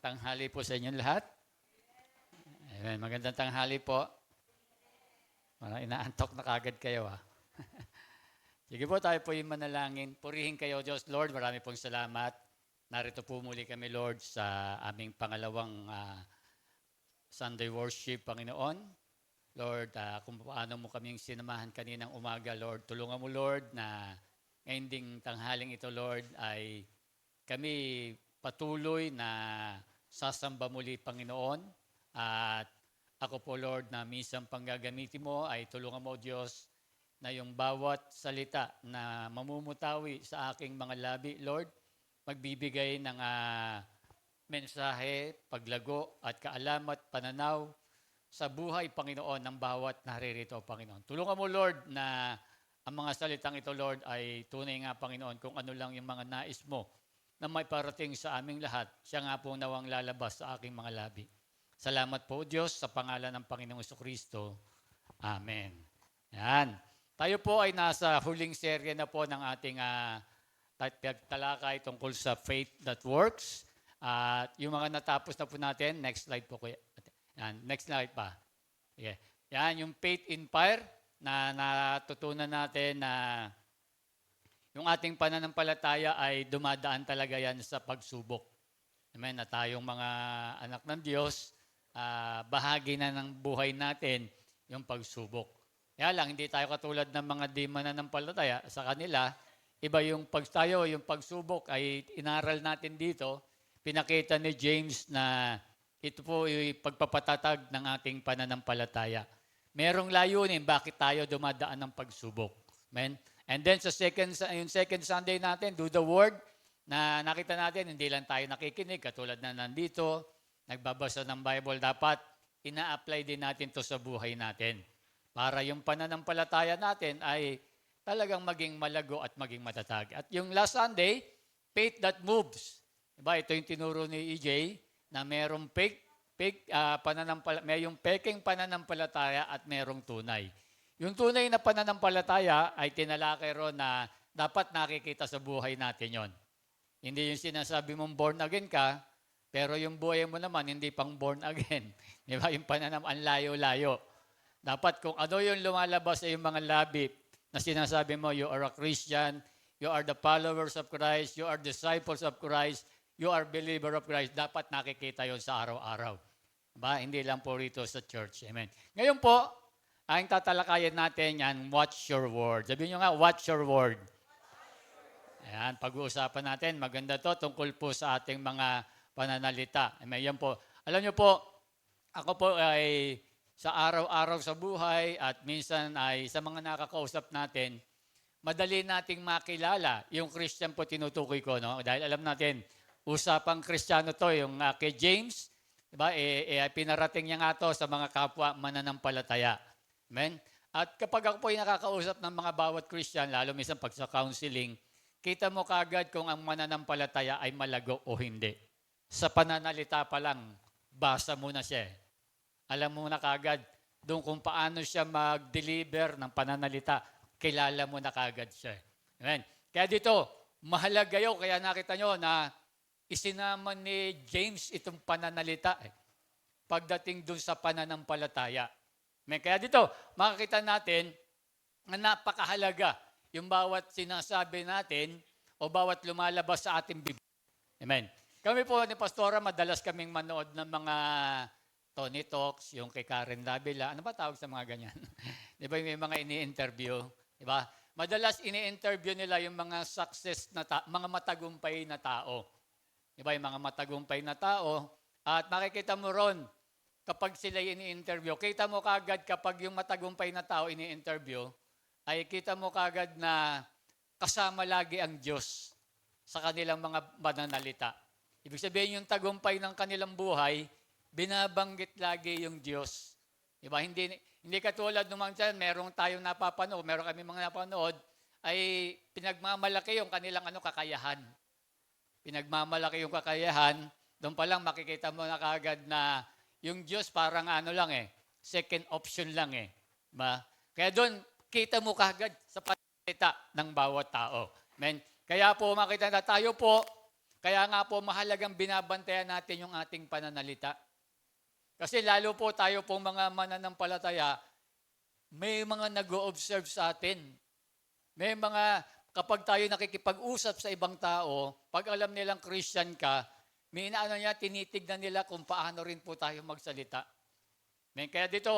tanghali po sa inyong lahat. Amen. Magandang tanghali po. Parang inaantok na kagad kayo Sige po, tayo po yung manalangin. Purihin kayo, Diyos. Lord, marami pong salamat. Narito po muli kami, Lord, sa aming pangalawang Sunday worship, Panginoon. Lord, kung paano mo kaming sinamahan kaninang umaga, Lord, tulungan mo, Lord, na ngayon ding tanghaling ito, Lord, ay kami patuloy na sasamba muli, Panginoon. At ako po, Lord, na minsan panggagamitin mo ay tulungan mo, Diyos, na yung bawat salita na mamumutawi sa aking mga labi, Lord, magbibigay ng mensahe, paglago at kaalamat, pananaw sa buhay, Panginoon, ng bawat naririto, Panginoon. Tulungan mo, Lord, na ang mga salitang ito, Lord, ay tunay nga, Panginoon, kung ano lang yung mga nais mo na may parating sa aming lahat. Siya nga po nawang lalabas sa aking mga labi. Salamat po, Diyos, sa pangalan ng Panginoong Jesucristo. Amen. Yan. Tayo po ay nasa huling serye na po ng ating talakay tungkol sa faith that works. At yung mga natapos na po natin, next slide po kuya. Yan, next slide pa. Yeah. Yan, yung faith in fire na natutunan natin na yung ating pananampalataya ay dumadaan talaga yan sa pagsubok. Amen, na tayong mga anak ng Diyos, bahagi na ng buhay natin yung pagsubok. Kaya lang, hindi tayo katulad ng mga di mananampalataya. Sa kanila, iba yung yung pagsubok ay inaral natin dito. Pinakita ni James na ito po yung pagpapatatag ng ating pananampalataya. Merong layunin bakit tayo dumadaan ng pagsubok. Amen? And then sa yung second Sunday natin, do the word, na nakita natin, hindi lang tayo nakikinig, katulad na nandito, nagbabasa ng Bible, dapat ina-apply din natin to sa buhay natin. Para yung pananampalataya natin ay talagang maging malago at maging matatag. At yung last Sunday, faith that moves. Diba? Ito yung tinuro ni EJ na merong may yung peking pananampalataya at merong tunay. Yung tunay na pananampalataya ay tinalakay ron na dapat nakikita sa buhay natin yon. Hindi yung sinasabi mong born again ka, pero yung buhay mo naman hindi pang born again. Diba? Yung ang layo-layo. Dapat kung ano yung lumalabas sa yung mga labi na sinasabi mo, you are a Christian, you are the followers of Christ, you are disciples of Christ, you are believer of Christ, dapat nakikita yon sa araw-araw. Diba? Hindi lang po rito sa church. Amen. Ngayon po, ang tatalakayan natin yan, watch your word. Sabihin nyo nga, watch your word. Ayan, pag-uusapan natin, maganda to tungkol po sa ating mga pananalita. Amen, yan po. Alam nyo po, ako po ay sa araw-araw sa buhay at minsan ay sa mga nakakausap natin, madali nating makilala yung Christian po tinutukoy ko. No? Dahil alam natin, usapang Kristiyano to, yung kay James, diba? Pinarating niya nga to sa mga kapwa mananampalataya. Amen? At kapag ako po ay nakakausap ng mga bawat Christian, lalo minsan pag sa counseling, kita mo kagad kung ang mananampalataya ay malago o hindi. Sa pananalita pa lang, basa mo na siya. Alam mo na kagad doon kung paano siya mag-deliver ng pananalita, kilala mo na kagad siya. Amen? Kaya dito, mahalaga yun. Kaya nakita nyo na isinama ni James itong pananalita pagdating doon sa pananampalataya. Amen? Kaya dito, makikita natin na napakahalaga yung bawat sinasabi natin o bawat lumalabas sa ating Biblia. Amen? Kami po ni Pastora, madalas kaming manood ng mga Tony Talks, yung kay Karen Davila. Ano ba tawag sa mga ganyan? Di ba may mga ini-interview? Di ba? Madalas ini-interview nila yung mga success na mga matagumpay na tao. Di ba? Yung mga matagumpay na tao. At makikita mo ron, kapag sila ini-interview, kita mo kagad kapag yung matagumpay na tao ini-interview, ay kita mo kagad na kasama lagi ang Diyos sa kanilang mga mananalita. Ibig sabihin yung tagumpay ng kanilang buhay, binabanggit lagi yung Diyos. Diba? Hindi katulad nung mga merong tayong napapanood, meron kami mga napanood, ay pinagmamalaki yung kanilang kakayahan. Pinagmamalaki yung kakayahan, doon pa lang makikita mo na kagad na yung Diyos parang second option lang Diba? Kaya doon, kita mo kagad sa pananalita ng bawat tao. Amen? Kaya po makita na tayo po, Kaya nga po mahalagang binabantayan natin yung ating pananalita. Kasi lalo po tayo pong mga mananampalataya, may mga nag-o-observe sa atin. May mga, kapag tayo nakikipag-usap sa ibang tao, pag alam nilang Christian ka, may inaano niya, tinitignan nila kung paano rin po tayo magsalita. Kaya dito,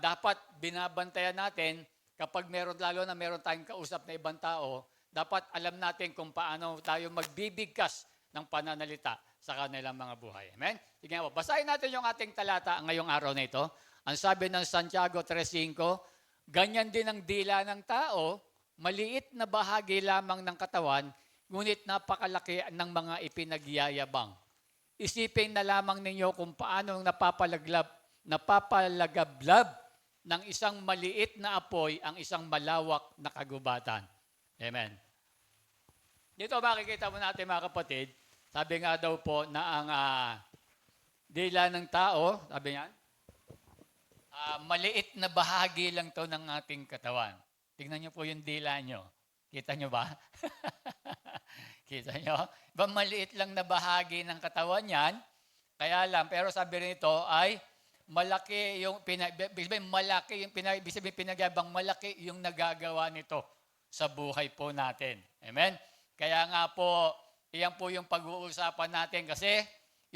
dapat binabantayan natin kapag lalo na meron tayong kausap na ibang tao, dapat alam natin kung paano tayo magbibigkas ng pananalita sa kanilang mga buhay. Amen? Sige po, basahin natin yung ating talata ngayong araw na ito. Ang sabi ng Santiago 3:5, ganyan din ang dila ng tao, maliit na bahagi lamang ng katawan, ngunit napakalaki ng mga ipinagyayabang. Isipin na lamang ninyo kung paano napapalagablab ng isang maliit na apoy ang isang malawak na kagubatan. Amen. Dito makikita mo natin mga kapatid, sabi nga daw po na ang dila ng tao, sabi niyan, maliit na bahagi lang to ng ating katawan. Tingnan niyo po yung dila niyo. Kita niyo ba? Kita niyo? Ba maliit lang na bahagi ng katawan yan, kaya lang, pero sabi rin ito ay malaki yung pinagyabang malaki yung nagagawa nito sa buhay po natin. Amen? Kaya nga po, iyan po yung pag-uusapan natin kasi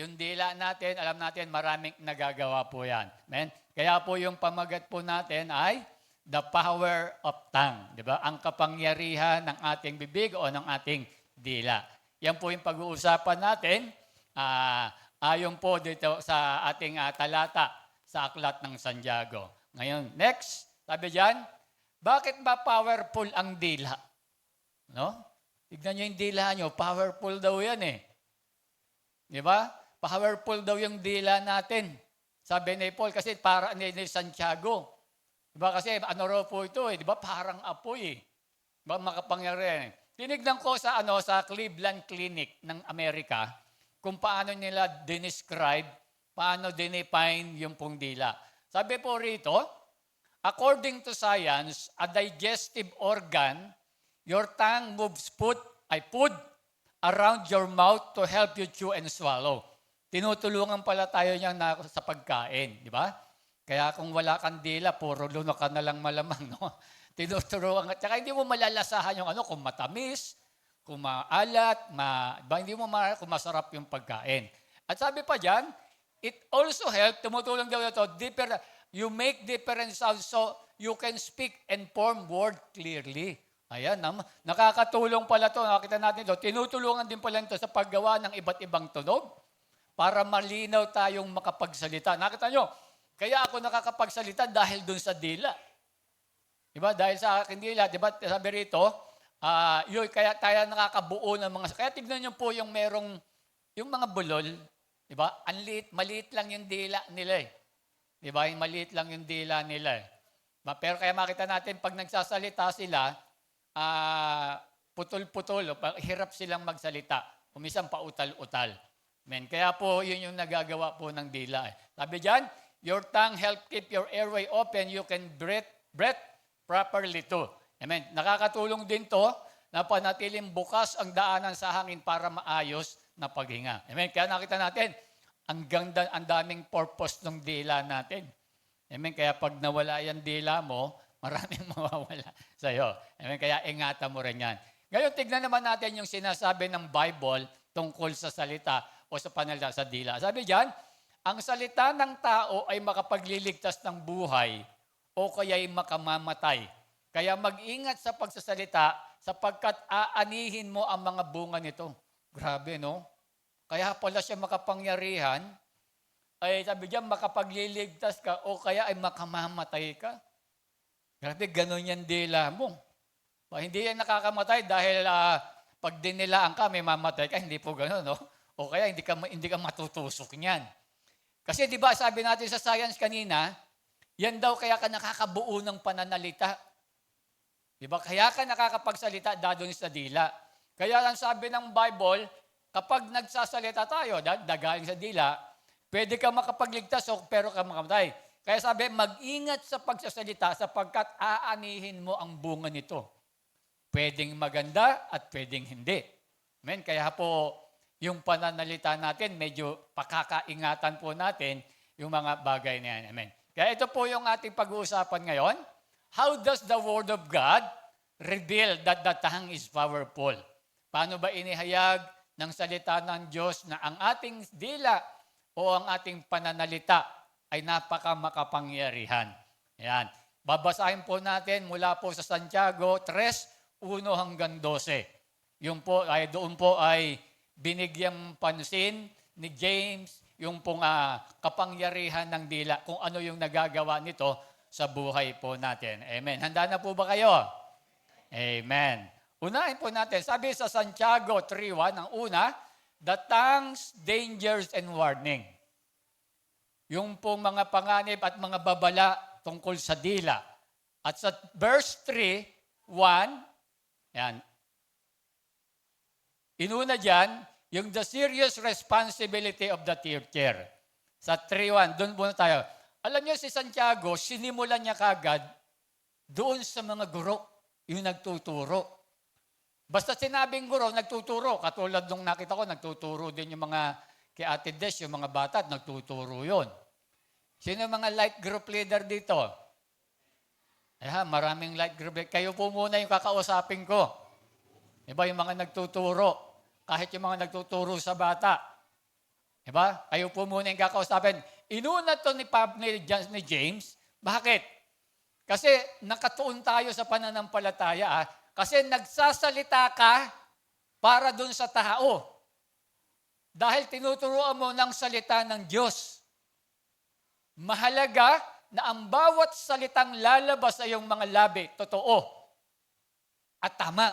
yung dila natin, alam natin maraming nagagawa po yan. Amen? Kaya po yung pamagat po natin ay the power of tongue. Diba? Ang kapangyarihan ng ating bibig o ng ating dila. Yan po yung pag-uusapan natin ayon po dito sa ating talata sa Aklat ng Santiago. Ngayon, next, sabi diyan, bakit ba powerful ang dila? No? Tignan niyo yung dila niyo, powerful daw yan eh. Di ba? Powerful daw yung dila natin. Sabi ni Paul, kasi para ni Santiago. Di ba? Kasi ano raw po ito eh, di ba? Parang apoy eh. Di ba? Makapangyarihan. Tinignan ko sa Cleveland Clinic ng Amerika kung paano nila dinescribe, paano dinefine yung pong dila. Sabi po rito, according to science, a digestive organ, your tongue moves food around your mouth to help you chew and swallow. Tinutulungan pala tayo niyan sa pagkain, di ba? Kaya kung wala kang dila, puro lunok ka na lang malamang, no? Tinuturuan at saka hindi mo malalasahan yung kung matamis, kung maalat, hindi mo kung masarap yung pagkain. At sabi pa diyan, it also helps, tumutulong daw ito, you make different sounds so you can speak and form word clearly. Ayan, nakakatulong pala ito. Nakita natin ito. Tinutulungan din pala ito sa paggawa ng iba't ibang tunog para malinaw tayong makapagsalita. Nakita nyo, kaya ako nakakapagsalita dahil dun sa dila. Diba? Dahil sa akin dila, diba? Sabi rito, kaya tayo nakakabuo ng mga... Kaya tignan nyo po yung mga bulol, diba? Maliit lang yung dila nila eh. Diba? Maliit lang yung dila nila eh. Pero kaya makita natin, pag nagsasalita sila, putol-putol, hirap silang magsalita. Umisang pautal-utal. Kaya po, yun yung nagagawa po ng dila eh. Sabi dyan, your tongue help keep your airway open, you can breathe properly too. Amen. Nakakatulong din to na panatiling bukas ang daanan sa hangin para maayos na paghinga. Amen. Kaya nakita natin, ang ganda, ang daming purpose ng dila natin. Amen. Kaya pag nawala yung dila mo, maraming mawawala sa iyo. Amen. Kaya ingatan mo rin yan. Ngayon, tignan naman natin yung sinasabi ng Bible tungkol sa salita o sa panalita sa dila. Sabi diyan, ang salita ng tao ay makapagliligtas ng buhay o kaya'y makamamatay. Kaya mag-ingat sa pagsasalita sapagkat aanihin mo ang mga bunga nito. Grabe, no? Kaya pala siya makapangyarihan, ay sabi diyan, makapagliligtas ka o kaya ay makamamatay ka. Grabe, ganun yan dila mo. Hindi yan nakakamatay dahil pag dinilaan ka, may mamatay ka. Hindi po ganun, no? O kaya hindi ka matutusok niyan. Kasi di ba sabi natin sa science kanina, yan daw kaya ka nakakabuo ng pananalita. Di ba? Kaya ka nakakapagsalita dadon sa dila. Kaya lang sabi ng Bible, kapag nagsasalita tayo, dagaling sa dila, pwede ka makapagligtas pero ka makamatay. Kaya sabi, mag-ingat sa pagsasalita sapagkat aanihin mo ang bunga nito. Pwedeng maganda at pwedeng hindi. Amen. Kaya po, yung pananalita natin, medyo pakakaingatan po natin yung mga bagay na yan. Amen. Kaya ito po yung ating pag-uusapan ngayon. How does the Word of God reveal that the tongue is powerful? Paano ba inihayag ng salita ng Diyos na ang ating dila o ang ating pananalita ay napakamakapangyarihan? Ayan. Babasahin po natin mula po sa Santiago 3, 1 hanggang 12. Doon po ay binigyang pansin ni James yung pong kapangyarihan ng dila, kung ano yung nagagawa nito sa buhay po natin. Amen. Handa na po ba kayo? Amen. Unahin po natin. Sabi sa Santiago 3:1, ang una, the tongue's dangers and warning. Yung pong mga panganib at mga babala tungkol sa dila. At sa verse 3:1, yan, inuna dyan, yung the serious responsibility of the teacher. Sa 3:1, doon muna tayo. Alam niyo si Santiago, sinimulan niya kagad doon sa mga guro, yung nagtuturo. Basta sinabing guro, nagtuturo. Katulad nung nakita ko, nagtuturo din yung mga kay Ate Des, yung mga bata, nagtuturo yon. Sino yung mga light group leader dito? Maraming light group leader. Kayo po muna yung kakausapin ko. Diba yung mga nagtuturo? Kahit yung mga nagtuturo sa bata. Diba? Kayo po muna yung kakausapin. Inuna to ni James. Bakit? Kasi nakatuon tayo sa pananampalataya. Kasi nagsasalita ka para dun sa tao. Dahil tinuturuan mo ng salita ng Diyos. Mahalaga na ang bawat salitang lalabas sa iyong mga labi, totoo at tama.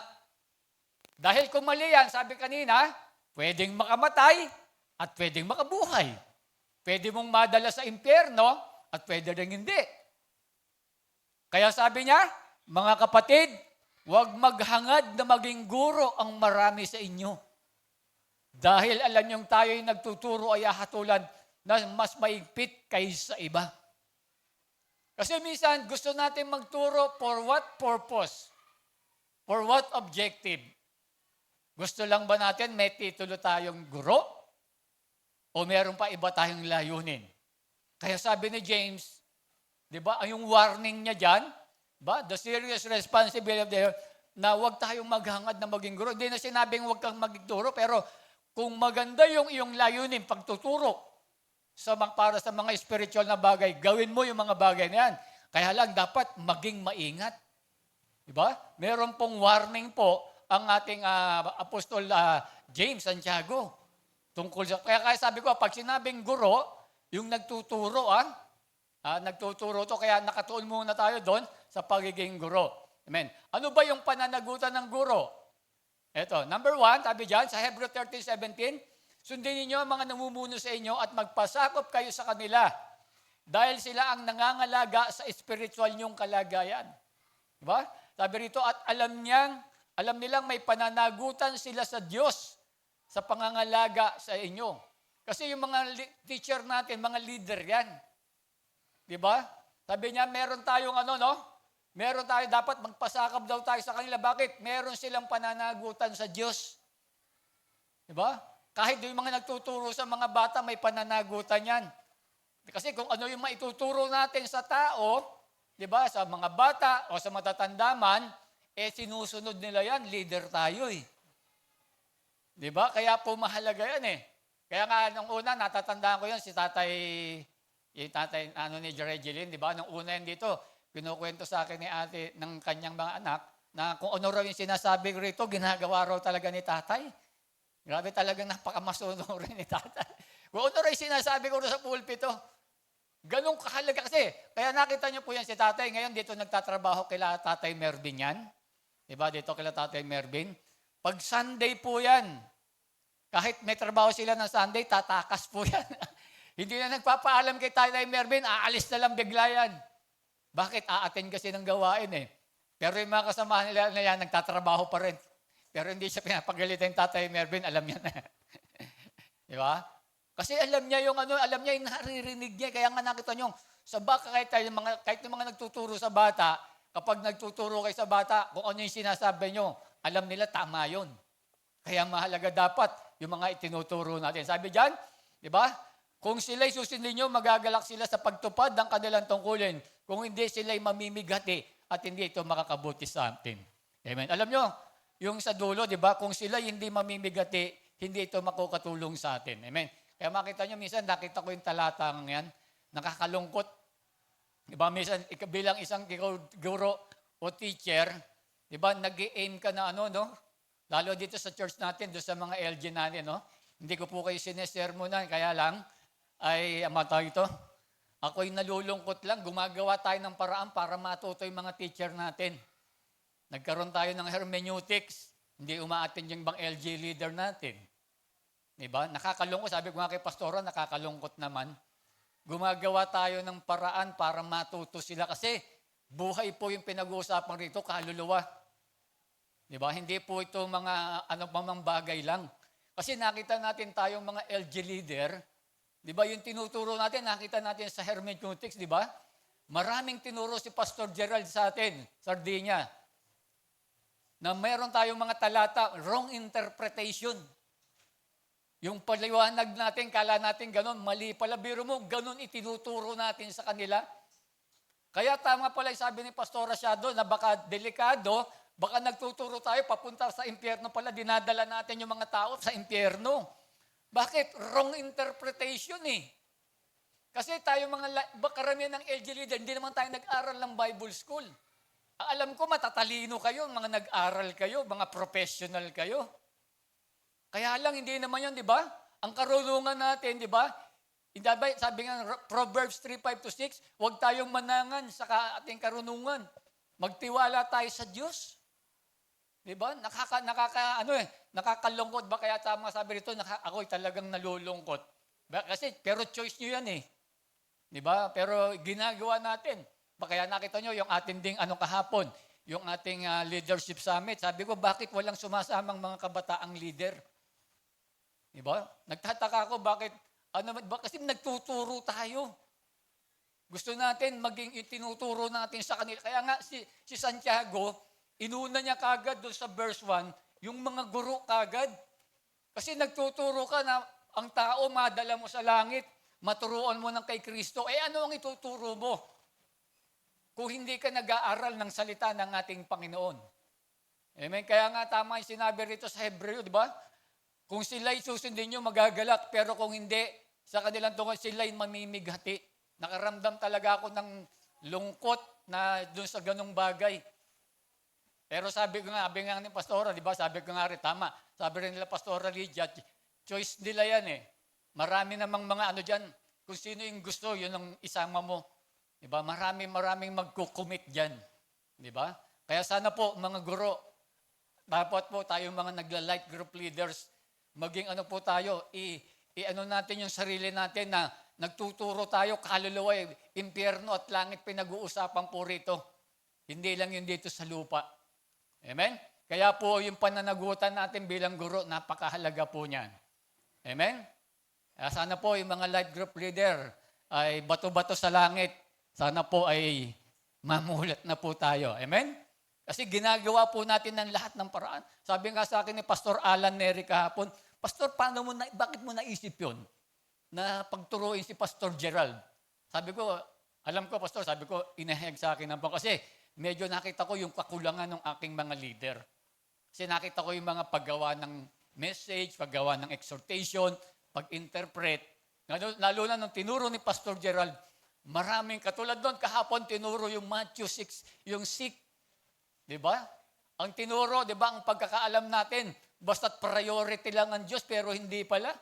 Dahil kung mali yan, sabi kanina, pwedeng makamatay at pwedeng makabuhay. Pwede mong madala sa impyerno at pwede rin hindi. Kaya sabi niya, mga kapatid, huwag maghangad na maging guro ang marami sa inyo. Dahil alam niyong tayo'y nagtuturo ay hatulan na mas maigpit kaysa iba. Kasi minsan gusto natin magturo for what purpose? For what objective? Gusto lang ba natin may titulo tayong guro? O meron pa iba tayong layunin? Kaya sabi ni James, di ba, yung warning niya dyan, ba, the serious responsibility na huwag tayong maghangad na maging guro. Hindi na sinabing huwag kang magturo, pero kung maganda yung iyong layunin, pagtuturo para sa mga spiritual na bagay, gawin mo yung mga bagay na yan. Kaya lang, dapat maging maingat. Di ba? Meron pong warning po ang ating Apostol James Santiago. Kaya sabi ko, pag sinabing guro, yung nagtuturo, nagtuturo to, kaya nakatuon muna tayo doon sa pagiging guro. Amen. Ano ba yung pananagutan ng guro? Ito, number 1, sabi dyan, sa Hebrew 13:17, sundin ninyo ang mga namumuno sa inyo at magpasakop kayo sa kanila dahil sila ang nangangalaga sa spiritual niyong kalagayan. Diba? Sabi rito, at alam nilang may pananagutan sila sa Diyos sa pangangalaga sa inyo. Kasi yung mga teacher natin, mga leader yan. Diba? Sabi niya, meron tayong meron tayo, dapat magpasakop daw tayo sa kanila. Bakit? Meron silang pananagutan sa Diyos. Diba? Kahit yung mga nagtuturo sa mga bata, may pananagutan yan. Kasi kung ano yung maituturo natin sa tao, diba, sa mga bata o sa matatanda man, sinusunod nila yan, leader tayo eh. Diba? Kaya po mahalaga yan eh. Kaya nga, nung una, natatandaan ko yan, si tatay, ni Jerejelin, diba? Nung una yan dito, kinukwento sa akin ni ate ng kanyang mga anak, na kung ano raw yung sinasabi rito, ginagawa raw talaga ni tatay. Grabe talagang napakamasunong rin ni tatay. Kung ano rin sinasabi ko sa pulpito, ganun kahalaga kasi. Kaya nakita niyo po yan si tatay. Ngayon dito nagtatrabaho kila tatay Mervin yan. Diba? Dito kila tatay Mervin. Pag Sunday po yan, kahit may trabaho sila ng Sunday, tatakas po yan. Hindi na nagpapaalam kay tatay Mervin, aalis na lang bigla yan. Bakit? A-attend kasi ng gawain eh. Pero yung mga kasama nila na yan, nagtatrabaho pa rin. Pero hindi siya pinapagalitan yung tatay Mervin, alam niya na. Di ba? Kasi alam niya yung naririnig niya. Kaya nga nakita niyo, sa baka kahit yung mga nagtuturo sa bata, kapag nagtuturo kayo sa bata, kung ano yung sinasabi niyo, alam nila tama yun. Kaya mahalaga dapat yung mga itinuturo natin. Sabi diyan, di ba? Kung sila'y susundin nyo, magagalak sila sa pagtupad ng kanilang tungkulin. Kung hindi, sila'y mamimigati at hindi ito makakabuti sa atin. Amen. Alam nyo, yung sa dulo, di ba? Kung sila'y hindi mamimigati, hindi ito makukatulong sa atin. Amen. Kaya makita nyo, minsan nakita ko yung talatang yan, nakakalungkot. Di ba? Minsan, bilang isang guro o teacher, di ba, nag-aim ka na ano, no? Lalo dito sa church natin, doon sa mga LG natin, no? Hindi ko po kayo sinesermonan, kaya lang, ay, amatay ito. Ako'y nalulungkot lang, gumagawa tayo ng paraan para matuto yung mga teacher natin. Nagkaroon tayo ng hermeneutics, hindi umaatin yung bang LG leader natin. Diba? Nakakalungkot, sabi ko nga kay Pastora, nakakalungkot naman. Gumagawa tayo ng paraan para matuto sila kasi buhay po yung pinag-uusapan rito, kaluluwa. Diba? Hindi po ito mga ano pa mang bagay lang. Kasi nakita natin tayong mga LG leader, diba yung tinuturo natin, nakita natin sa hermeneutics, diba? Maraming tinuro si Pastor Gerald sa atin, Sardinia, na meron tayong mga talata, wrong interpretation. Yung paliwanag natin, kala natin ganun, mali pala, biro mo, ganun itinuturo natin sa kanila. Kaya tama pala yung sabi ni Pastor Rashado na baka delikado, baka nagtuturo tayo papunta sa impyerno pala, dinadala natin yung mga tao sa impyerno. Bakit? Wrong interpretation eh. Kasi tayo karamihan ng LG leader, hindi naman tayo nag-aral ng Bible school. Alam ko matatalino kayo, mga nag-aral kayo, mga professional kayo. Kaya lang, hindi naman yun, di ba? Ang karunungan natin, di ba? Sabi nga, Proverbs 3:5-6, huwag tayong manangan sa ating karunungan. Magtiwala tayo sa Diyos. Di ba? Nakakalungkot ba? Kaya tama sabi rito, ako'y talagang nalulungkot. Pero choice nyo yan eh. Di ba? Pero ginagawa natin. Kaya nakita nyo yung ating ding kahapon, yung ating leadership summit. Sabi ko, bakit walang sumasamang mga kabataang leader? Di ba? Nagtataka ako, bakit? Kasi nagtuturo tayo. Gusto natin maging itinuturo natin sa kanila. Kaya nga si Santiago, inuna niya kagad doon sa verse 1, yung mga guro kagad. Kasi nagtuturo ka na ang tao madala mo sa langit, maturuan mo ng kay Kristo. Ano ang ituturo mo? Kung hindi ka nag-aaral ng salita ng ating Panginoon. Amen? Kaya nga tama yung sinabi rito sa Hebreo, di ba? Kung sila'y susundin nyo, magagalak. Pero kung hindi, sa kanilang tungkol, sila'y mamimighati. Nakaramdam talaga ako ng lungkot na doon sa ganong bagay. Pero sabi nga ni Pastora, di ba? Sabi ko nga rin, tama. Sabi rin nila Pastora Lydia, choice nila yan eh. Marami namang mga dyan. Kung sino yung gusto, yun ang isama mo. Di ba? Maraming magkukumit dyan. Di ba? Kaya sana po, mga guro, dapat po tayong mga nagla-light group leaders, maging po tayo, natin yung sarili natin na nagtuturo tayo, kaluluwa, impyerno at langit pinag-uusapan po rito. Hindi lang yun dito sa lupa. Amen? Kaya po yung pananagutan natin bilang guro, napakahalaga po niyan. Amen? Kaya sana po yung mga light group leader ay bato-bato sa langit. Sana po ay mamulat na po tayo. Amen? Kasi ginagawa po natin ng lahat ng paraan. Sabi nga sa akin ni Pastor Alan Neri kahapon, Pastor, bakit mo naisip yun? Na pagturuin si Pastor Gerald. Sabi ko, alam ko, Pastor, sabi ko, inaheg sa akin naman. Kasi medyo nakita ko yung kakulangan ng aking mga leader. Kasi nakita ko yung mga paggawa ng message, paggawa ng exhortation, pag-interpret. Lalo na nung tinuro ni Pastor Gerald, maraming katulad doon, kahapon tinuro yung Matthew 6, yung sick. Diba? Ang tinuro, diba, ang pagkakaalam natin, basta't priority lang ang Diyos, pero hindi pala.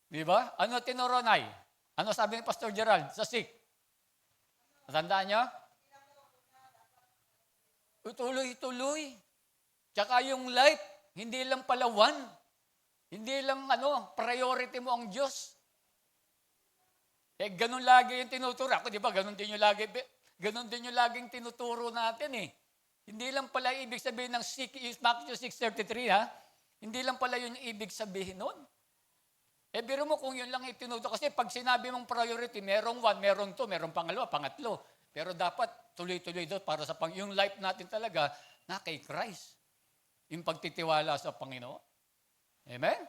Diba? Ano tinuro, Nay? Ano sabi ni Pastor Gerald sa sick? Natandaan niyo? Tuloy-tuloy. Tsaka yung life, hindi lang pala one. Hindi lang priority mo ang Diyos. Ganun lagi yung tinuturo. Ako, di ba, ganun din yung laging tinuturo natin eh. Hindi lang pala ibig sabihin ng Matthew 6:33 ha. Hindi lang pala yun yung ibig sabihin nun. Biro mo kung yun lang itinuturo. Kasi pag sinabi mong priority, merong one, merong two, merong pangalawa, pangatlo. Pero dapat tuloy-tuloy doon para sa yung life natin talaga na kay Christ. yung pagtitiwala sa Panginoon. Amen?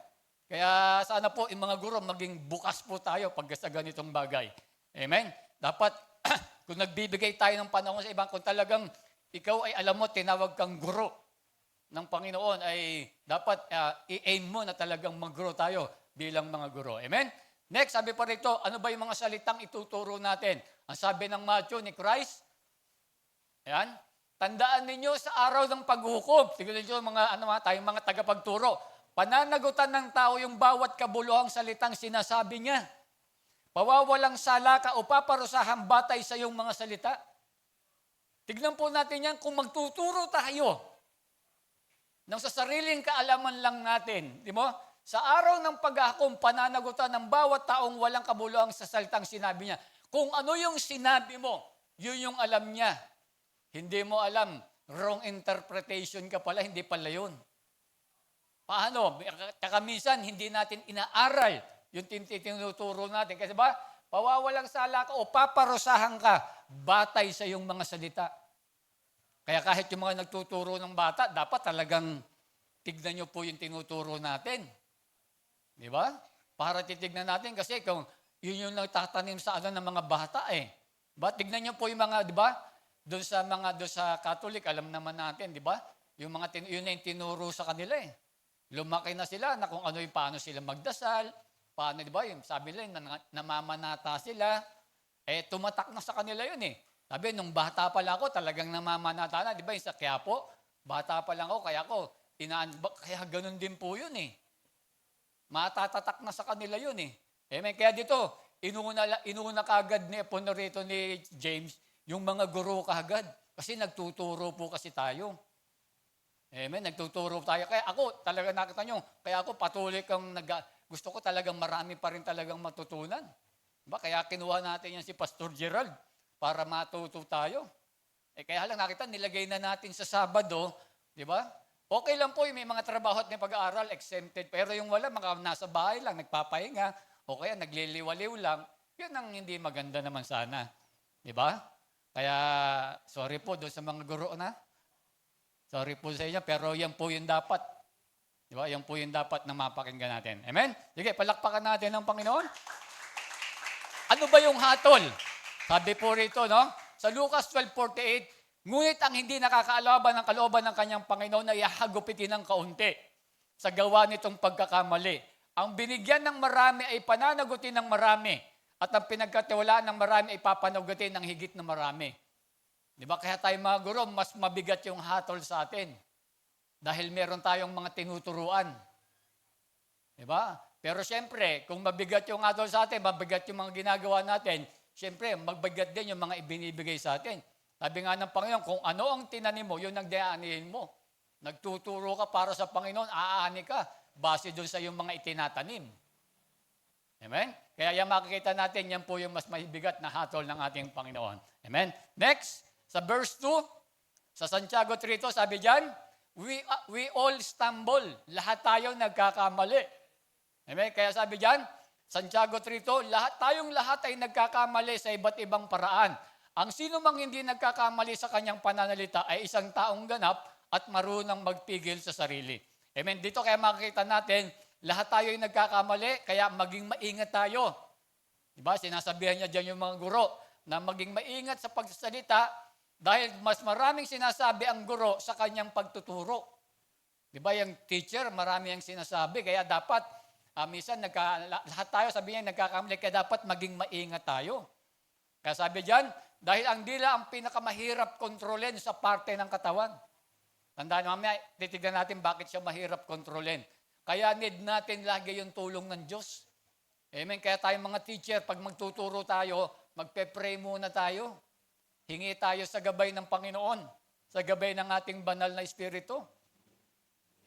Kaya sana po yung mga guro, maging bukas po tayo pag sa ganitong bagay. Amen? Dapat, kung nagbibigay tayo ng panahon sa ibang, kung talagang ikaw ay alam mo, tinawag kang guro ng Panginoon, ay dapat i-aim mo na talagang mag-grow tayo bilang mga guro. Amen? Next, sabi pa rito, ano ba yung mga salitang ituturo natin? Ang sabi ng Matthew ni Christ, ayan, tandaan ninyo sa araw ng paghukom. Tignan ninyo tayong mga tagapagturo. Pananagutan ng tao yung bawat kabuluhang salitang sinasabi niya. Pawawalang sala ka o paparusahan batay sa iyong mga salita. Tignan po natin yan kung magtuturo tayo nang sa sariling kaalaman lang natin. Di mo? Sa araw ng paghahakom, pananagutan ng bawat taong walang kabuluhang sa salitang sinabi niya. Kung ano yung sinabi mo, yun yung alam niya. Hindi mo alam, wrong interpretation ka pala, hindi pala yun. Paano? Tsaka minsan, hindi natin inaaral yung tinuturo natin. Kasi ba, pawawalang sala ka o paparusahan ka batay sa iyong mga salita. Kaya kahit yung mga nagtuturo ng bata, dapat talagang tignan nyo po yung tinuturo natin. Di ba? Para titignan natin kasi kung yun yung nagtatanim sa ng mga bata eh. Ba, tignan nyo po yung mga, di ba? Doon sa Catholic, alam naman natin, di ba? Yun na yung tinuro sa kanila eh. Lumaki na sila na kung ano yung paano sila magdasal, paano, di ba? Yung sabi nila, namamanata sila, tumatak na sa kanila yun eh. Sabi, nung bata pa lang ako, talagang namamanata na. Di ba, yung sa Quiapo, bata pa lang ako, kaya ganun din po yun eh. Matatatak na sa kanila yun eh. Kaya dito, inuna kagad ni Eponorito ni James, yung mga guro kagad. Kasi nagtuturo po kasi tayo. Nagtuturo tayo. Kaya ako, talaga nakita nyo, kaya ako patuloy gusto ko talagang marami pa rin talagang matutunan. Diba? Kaya kinuha natin yan si Pastor Gerald para matuto tayo. Kaya lang nakita, nilagay na natin sa Sabado, di ba? Okay lang po yung may mga trabaho at may pag-aaral, exempted. Pero yung wala, mga nasa bahay lang, nagpapahinga, o kaya nagliliwaliw lang, yun ang hindi maganda naman sana. Di ba? Kaya, sorry po doon sa mga guro na. Sorry po sa inyo, pero yan po yung dapat. Di ba? Yan po yung dapat na mapakinggan natin. Amen? Sige, palakpakan natin ang Panginoon. Ano ba yung hatol? Sabi po rito, no? Sa Lucas 12:48, ngunit ang hindi nakakaalaban ng kalooban ng kanyang Panginoon ay hagupitin ng kaunti sa gawa nitong pagkakamali. Ang binigyan ng marami ay pananagutin ng marami at ang pinagkatiwalaan ng marami ay papanagutin ng higit na marami. Di ba? Kaya tayo mga guro, mas mabigat yung hatol sa atin dahil meron tayong mga tinuturuan. Di ba? Pero siyempre, kung mabigat yung hatol sa atin, mabigat yung mga ginagawa natin, siyempre, magbigat din yung mga ibinibigay sa atin. Sabi nga ng Panginoon, kung ano ang tinanim mo, yun ang diaanihin mo. Nagtuturo ka para sa Panginoon, aani ka, base doon sa yung mga itinatanim. Amen? Kaya yan makikita natin, yan po yung mas mabigat na hatol ng ating Panginoon. Amen? Next, sa verse 2, sa Santiago 3, sabi dyan, we all stumble. Lahat tayo nagkakamali. Amen? Kaya sabi dyan, Santiago 3, tayong lahat ay nagkakamali sa iba't ibang paraan. Ang sino mang hindi nagkakamali sa kanyang pananalita ay isang taong ganap at marunong magpigil sa sarili. Amen? Dito kaya makikita natin, lahat tayo ay nagkakamali, kaya maging maingat tayo. Diba? Sinasabihan niya dyan yung mga guro na maging maingat sa pagsasalita dahil mas maraming sinasabi ang guro sa kanyang pagtuturo. Diba? Yung teacher, marami ang sinasabi, kaya dapat minsan lahat tayo sabi niya nagkakamali, kaya dapat maging maingat tayo. Kaya sabi diyan, dahil ang dila ang pinakamahirap kontrolin sa parte ng katawan. Tandaan mamaya, titignan natin bakit siya mahirap kontrolin. Kaya need natin lagi yung tulong ng Diyos. Amen. Kaya tayong mga teacher, pag magtuturo tayo, magpe-pray muna tayo. Hingi tayo sa gabay ng Panginoon, sa gabay ng ating banal na Espiritu.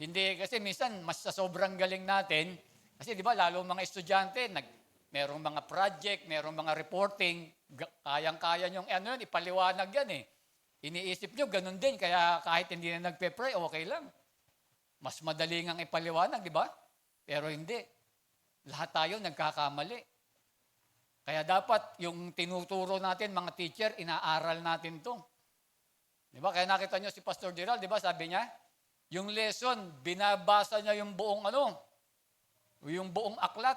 Hindi, kasi minsan, mas sa sobrang galing natin, kasi di ba, lalo mga estudyante, merong mga project, merong mga reporting, kayang-kaya nyo, ipaliwanag yan eh. Iniisip nyo, ganun din, kaya kahit hindi na nagpe-pray, okay lang. Mas madali ngang ipaliwanag, di ba? Pero hindi. Lahat tayo nagkakamali. Kaya dapat yung tinuturo natin, mga teacher, inaaral natin to. Di ba? Kaya nakita nyo si Pastor Gerald, di ba? Sabi niya, Yung lesson, binabasa niya yung buong yung buong aklat.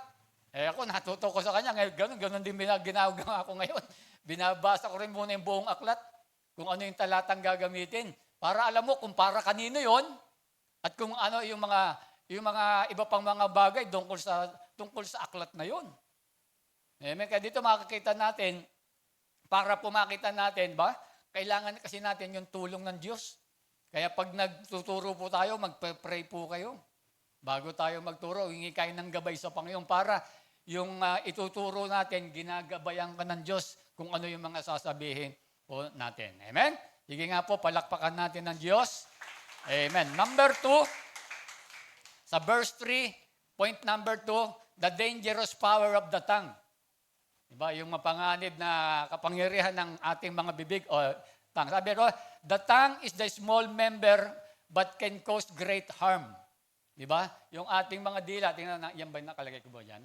Ako, natuto ko sa kanya. Ngayon, ganun din ginagawa ako ngayon. Binabasa ko rin muna yung buong aklat, kung ano yung talatang gagamitin. Para alam mo kung para kanino yon at kung ano yung mga iba pang mga bagay tungkol sa aklat na yon. Amen. Kaya dito makikita natin, para po makita natin, kailangan kasi natin yung tulong ng Diyos. Kaya pag nagtuturo po tayo, magpe-pray po kayo. Bago tayo magturo, hingi kayo ng gabay sa Panginoon para yung ituturo natin, ginagabayan ka ng Diyos kung ano yung mga sasabihin po natin. Amen? Sige nga po, palakpakan natin ng Diyos. Amen. Number 2, sa verse 3, point number 2, the dangerous power of the tongue. Diba? Yung mapanganib na kapangyarihan ng ating mga bibig o tongue. Sabi ko, the tongue is the small member but can cause great harm. Diba? Yung ating mga dila, tingnan na, yan ba yung nakalagay ko ba yan?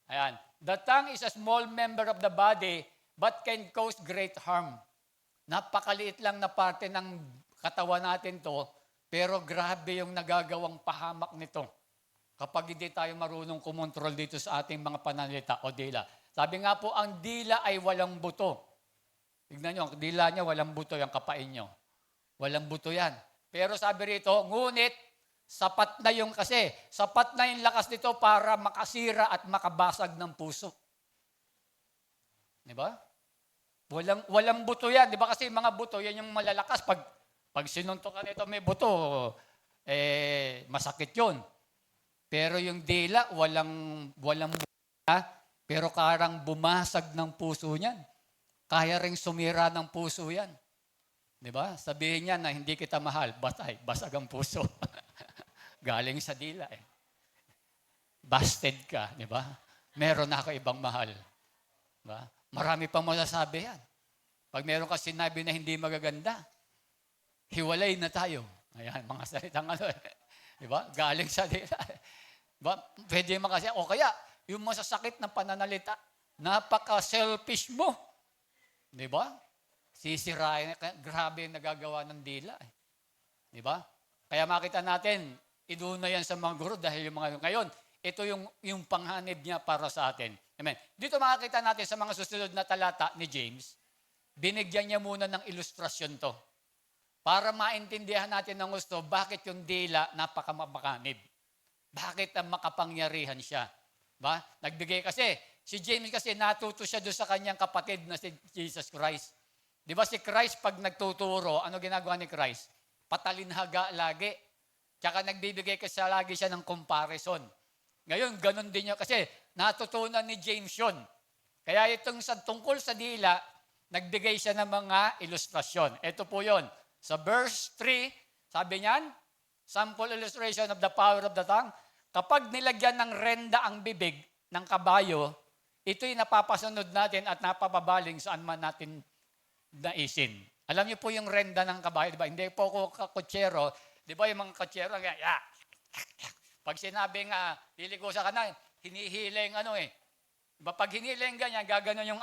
Ayan. The tongue is a small member of the body but can cause great harm. Napakaliit lang na parte ng katawan natin to, pero grabe yung nagagawang pahamak nito kapag hindi tayo marunong kumontrol dito sa ating mga pananalita o dila. Sabi nga po, ang dila ay walang buto. Tignan nyo, ang dila niya walang buto, yung kapain nyo. Walang buto yan. Pero sabi rito, ngunit, sapat na yung lakas nito para makasira at makabasag ng puso. Di ba? Walang buto yan. Di ba kasi mga buto, yan yung malalakas. Pag sinuntokan nito may buto, masakit yun. Pero yung dila, walang buto, pero karang bumasag ng puso niyan. Kaya ring sumira ng puso yan. Di ba? Sabihin niya na hindi kita mahal, basag ang puso. Galing sa dila eh. Busted ka, di ba? Meron na ako ibang mahal. Diba? Marami pang masasabi yan. Pag meron ka sinabi na hindi magaganda, hiwalay na tayo. Ayan, mga salitang di ba? Galing sa dila. Diba? Pwede makasya. O kaya, yung masasakit na pananalita, napaka-selfish mo. Di ba? Sisirain, grabe yung nagagawa ng dila. Di ba? Kaya makita natin, iduna yan sa mga guro dahil yung mga ngayon, ito yung panghanib niya para sa atin. Amen. Dito makikita natin sa mga susunod na talata ni James, binigyan niya muna ng ilustrasyon to. Para maintindihan natin ng gusto, bakit yung dila napakamakanib. Bakit ang makapangyarihan siya. Ba? Nagbigay kasi, si James kasi natuto siya doon sa kanyang kapatid na si Jesus Christ. Di ba si Christ pag nagtuturo, ano ginagawa ni Christ? Patalinhaga lagi. Tsaka nagbibigay kasi lagi siya ng comparison. Ngayon, ganun din niya kasi natutunan ni James yun. Kaya itong tungkol sa dila, nagbigay siya ng mga ilustrasyon. Ito po yon. Sa verse 3, sabi niyan, sample illustration of the power of the tongue. Kapag nilagyan ng renda ang bibig ng kabayo, ito'y napapasunod natin at napapabaling saan man natin naisin. Alam niyo po yung renda ng kabayo, di ba? Hindi po ako kakutsero. Di ba yung mga kutsero, pag sinabing liligo sa kanan, hinihiling Diba? Pag hinihiling ganyan, gaganon yung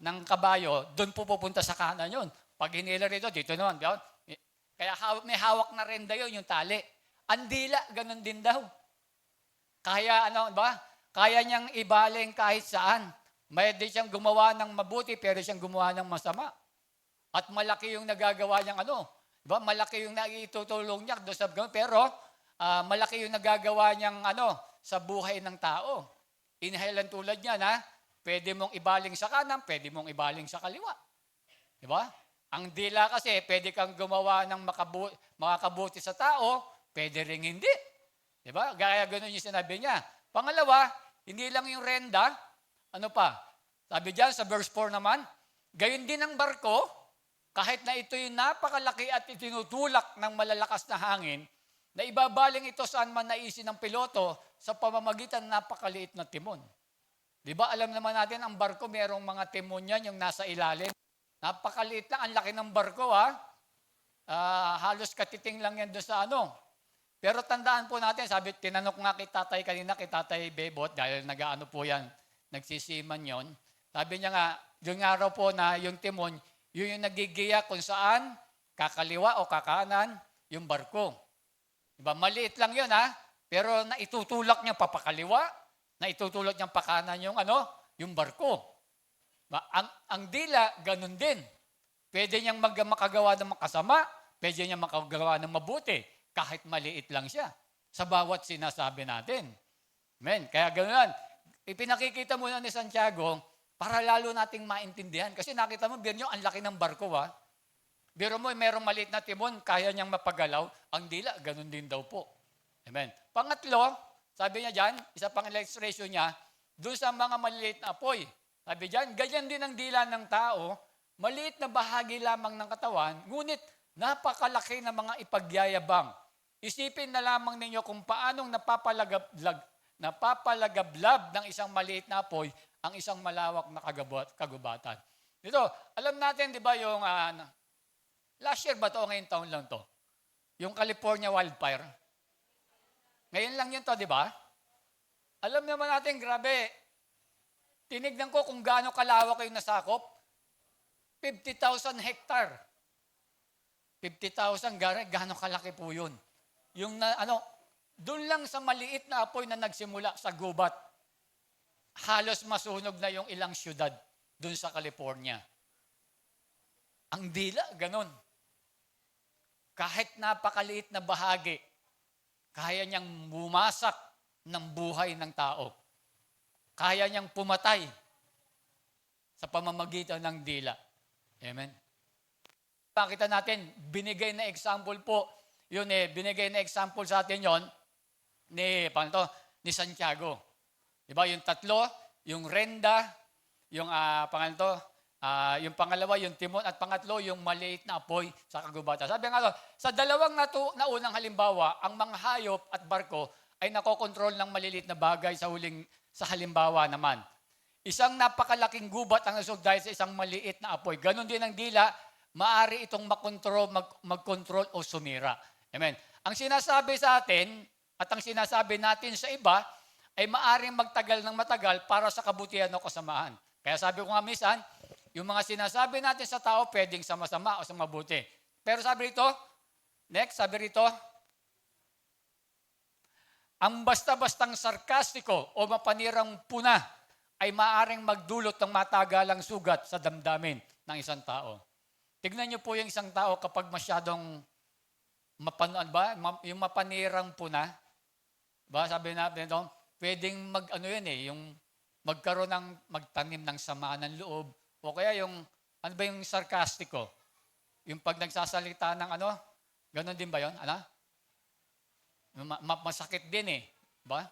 ng kabayo, doon po pupunta sa kanan yun. Pag hinila rito, dito naman. Diba? Kaya may hawak na renda yun, yung tali. Ang dila, ganon din daw. Kaya Kaya niyang ibaling kahit saan. May di siyang gumawa ng mabuti, pero siyang gumawa ng masama. At malaki yung nagagawa niyang Diba? Malaki yung naitutulong niya doon sa pero malaki yung nagagawa niyang sa buhay ng tao. Inhalan tulad niya na pwede mong ibaling sa kanan, pwede mong ibaling sa kaliwa. Diba? Ang dila kasi, pwede kang gumawa ng makakabuti sa tao, pwede rin hindi. Diba? Gaya ganun yung sinabi niya. Pangalawa, hindi lang yung renda, Sabi diyan sa verse 4 naman, gayon din ang barko, kahit na ito yung napakalaki at itinutulak ng malalakas na hangin, na ibabaling ito saan man naisin ng piloto sa pamamagitan ng napakaliit na timon. Di ba alam naman natin ang barko mayroong mga timon yan yung nasa ilalim. Napakaliit lang, ang laki ng barko halos katiting lang yan doon sa Pero tandaan po natin, sabi, tinanong nga kay tatay kanina, kay tatay Bebot, dahil nag-ano po yan, nagsisiman yon. Sabi niya nga, yung araw po na yung timon, yun yung nagigiya kung saan kakaliwa o kakanan, yung barko. Diba? Maliit lang yun, ha? Pero naitutulak niya papakaliwa, naitutulak niya pakanan yung barko. Ang dila, ganun din. Pwede niyang makagawa ng makasama, pwede niyang makagawa ng mabuti, kahit maliit lang siya, sa bawat sinasabi natin. Amen. Kaya ganun. Ipinakikita muna ni Santiago para lalo nating maintindihan. Kasi nakita mo, biro nyo, ang laki ng barko, ha? Biro mo, merong maliit na timon, kaya niyang mapagalaw. Ang dila, ganun din daw po. Amen. Pangatlo, sabi niya dyan, isa pang illustration niya, doon sa mga maliit na apoy. Sabi dyan, ganyan din ang dila ng tao, maliit na bahagi lamang ng katawan, ngunit napakalaki na mga ipagyayabang. Isipin na lamang ninyo kung paanong napapalagablab ng isang maliit na apoy ang isang malawak na kagubatan. Dito, alam natin, di ba, yung last year ba ito o ngayong taon lang to? Yung California wildfire. Ngayon lang yun to, di ba? Alam naman natin, grabe, tinignan ko kung gaano kalawak yung nasakop. 50,000 hectare. 50,000, gaano kalaki po yun. Yung doon lang sa maliit na apoy na nagsimula sa gubat, halos masunog na yung ilang syudad doon sa California. Ang dila, ganun. Kahit napakaliit na bahagi, kaya niyang bumasak ng buhay ng tao. Kaya niyang pumatay sa pamamagitan ng dila. Amen? Pakita natin, binigay na example po, binigay na example sa atin yon ni Santiago. Diba? Yung tatlo, yung renda, yung yung pangalawa, yung timon, at pangatlo, yung maliit na apoy sa kagubatan. Sabi nga, sa dalawang naunang halimbawa, ang mga hayop at barko ay nakokontrol ng maliliit na bagay sa halimbawa naman. Isang napakalaking gubat ang nasug dahil sa isang maliit na apoy. Ganon din ang dila, maaari itong mag-control o sumira. Amen. Ang sinasabi sa atin at ang sinasabi natin sa iba ay maaaring magtagal ng matagal para sa kabutihan o kasamaan. Kaya sabi ko nga minsan, yung mga sinasabi natin sa tao pwedeng sa masama o sa mabuti. Pero sabi rito, ang basta-bastang sarkastiko o mapanirang puna ay maaaring magdulot ng matagalang sugat sa damdamin ng isang tao. Tignan niyo po yung isang tao kapag masyadong yung mapanirang puna, sabi natin ito, pwedeng yung magkaroon magtanim ng sama ng loob, o kaya yung, yung sarkastiko? Yung pag nagsasalita ng ganon din ba yun? Masakit din ba?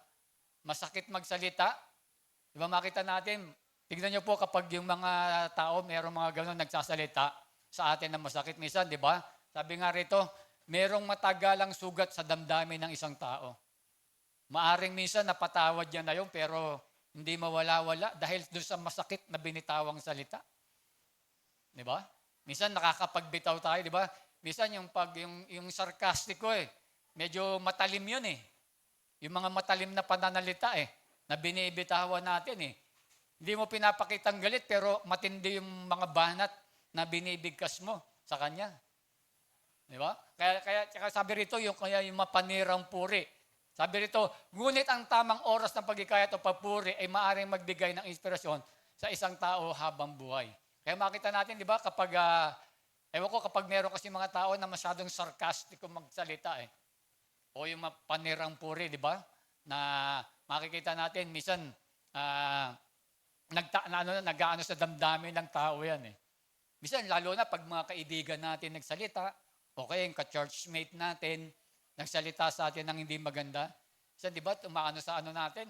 Masakit magsalita. Diba makita natin, tignan niyo po kapag yung mga tao, mayroong mga ganon nagsasalita sa atin na masakit. Minsan, di ba? Sabi nga rito, mayroong matagalang sugat sa damdamin ng isang tao. Maaring minsan napatawad yan na yun, pero hindi mawala-wala dahil doon sa masakit na binitawang salita. Di ba? Minsan nakakapagbitaw tayo, di ba? Minsan yung sarkastiko medyo matalim yun Yung mga matalim na pananalita na binibitawan natin Hindi mo pinapakitang galit pero matindi yung mga banat na binibigkas mo sa kanya. Di ba? Kaya sabi rito, yung mapanirang puri. Sabi rito, ngunit ang tamang oras ng pagkikayat o papuri ay maaaring magbigay ng inspirasyon sa isang tao habang buhay. Kaya makita natin, di ba, kapag meron kasi mga tao na masyadong sarkastiko magsalita o yung mapanirang puri, di ba? Na makikita natin, minsan, nag-aano sa damdamin ng tao yan Minsan, lalo na pag mga kaibigan natin nagsalita, o kaya yung ka-churchmate natin, nagsalita sa atin ng hindi maganda. Minsan, di ba, tumaano sa natin?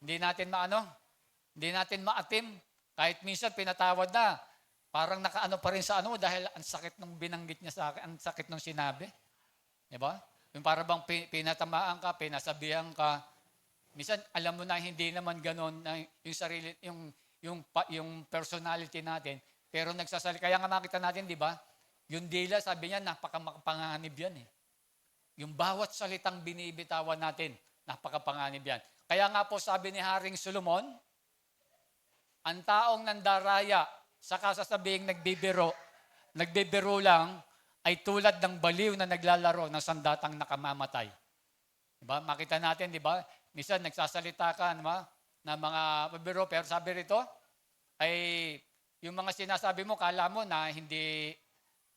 Hindi natin maatim. Kahit minsan, pinatawad na. Parang nakaano pa rin sa dahil ang sakit nung binanggit niya sa akin, ang sakit nung sinabi. Di ba? Yung para bang pinatamaan ka, pinasabihan ka. Minsan, alam mo na hindi naman gano'n na yung sarili, yung personality natin. Pero nagsasalita, kaya nga makita natin, di ba? Yung dila, sabi niya, napakapanganib yan Yung bawat salitang binibitawan natin, napakapanganib yan. Kaya nga po sabi ni Haring Solomon, ang taong nandaraya sa kasasabing nagbibiro lang, ay tulad ng baliw na naglalaro ng sandatang nakamamatay. Diba? Makita natin, di ba? Minsan nagsasalita ka, diba? Na mga biro, pero sabi rito, ay yung mga sinasabi mo, kala mo na hindi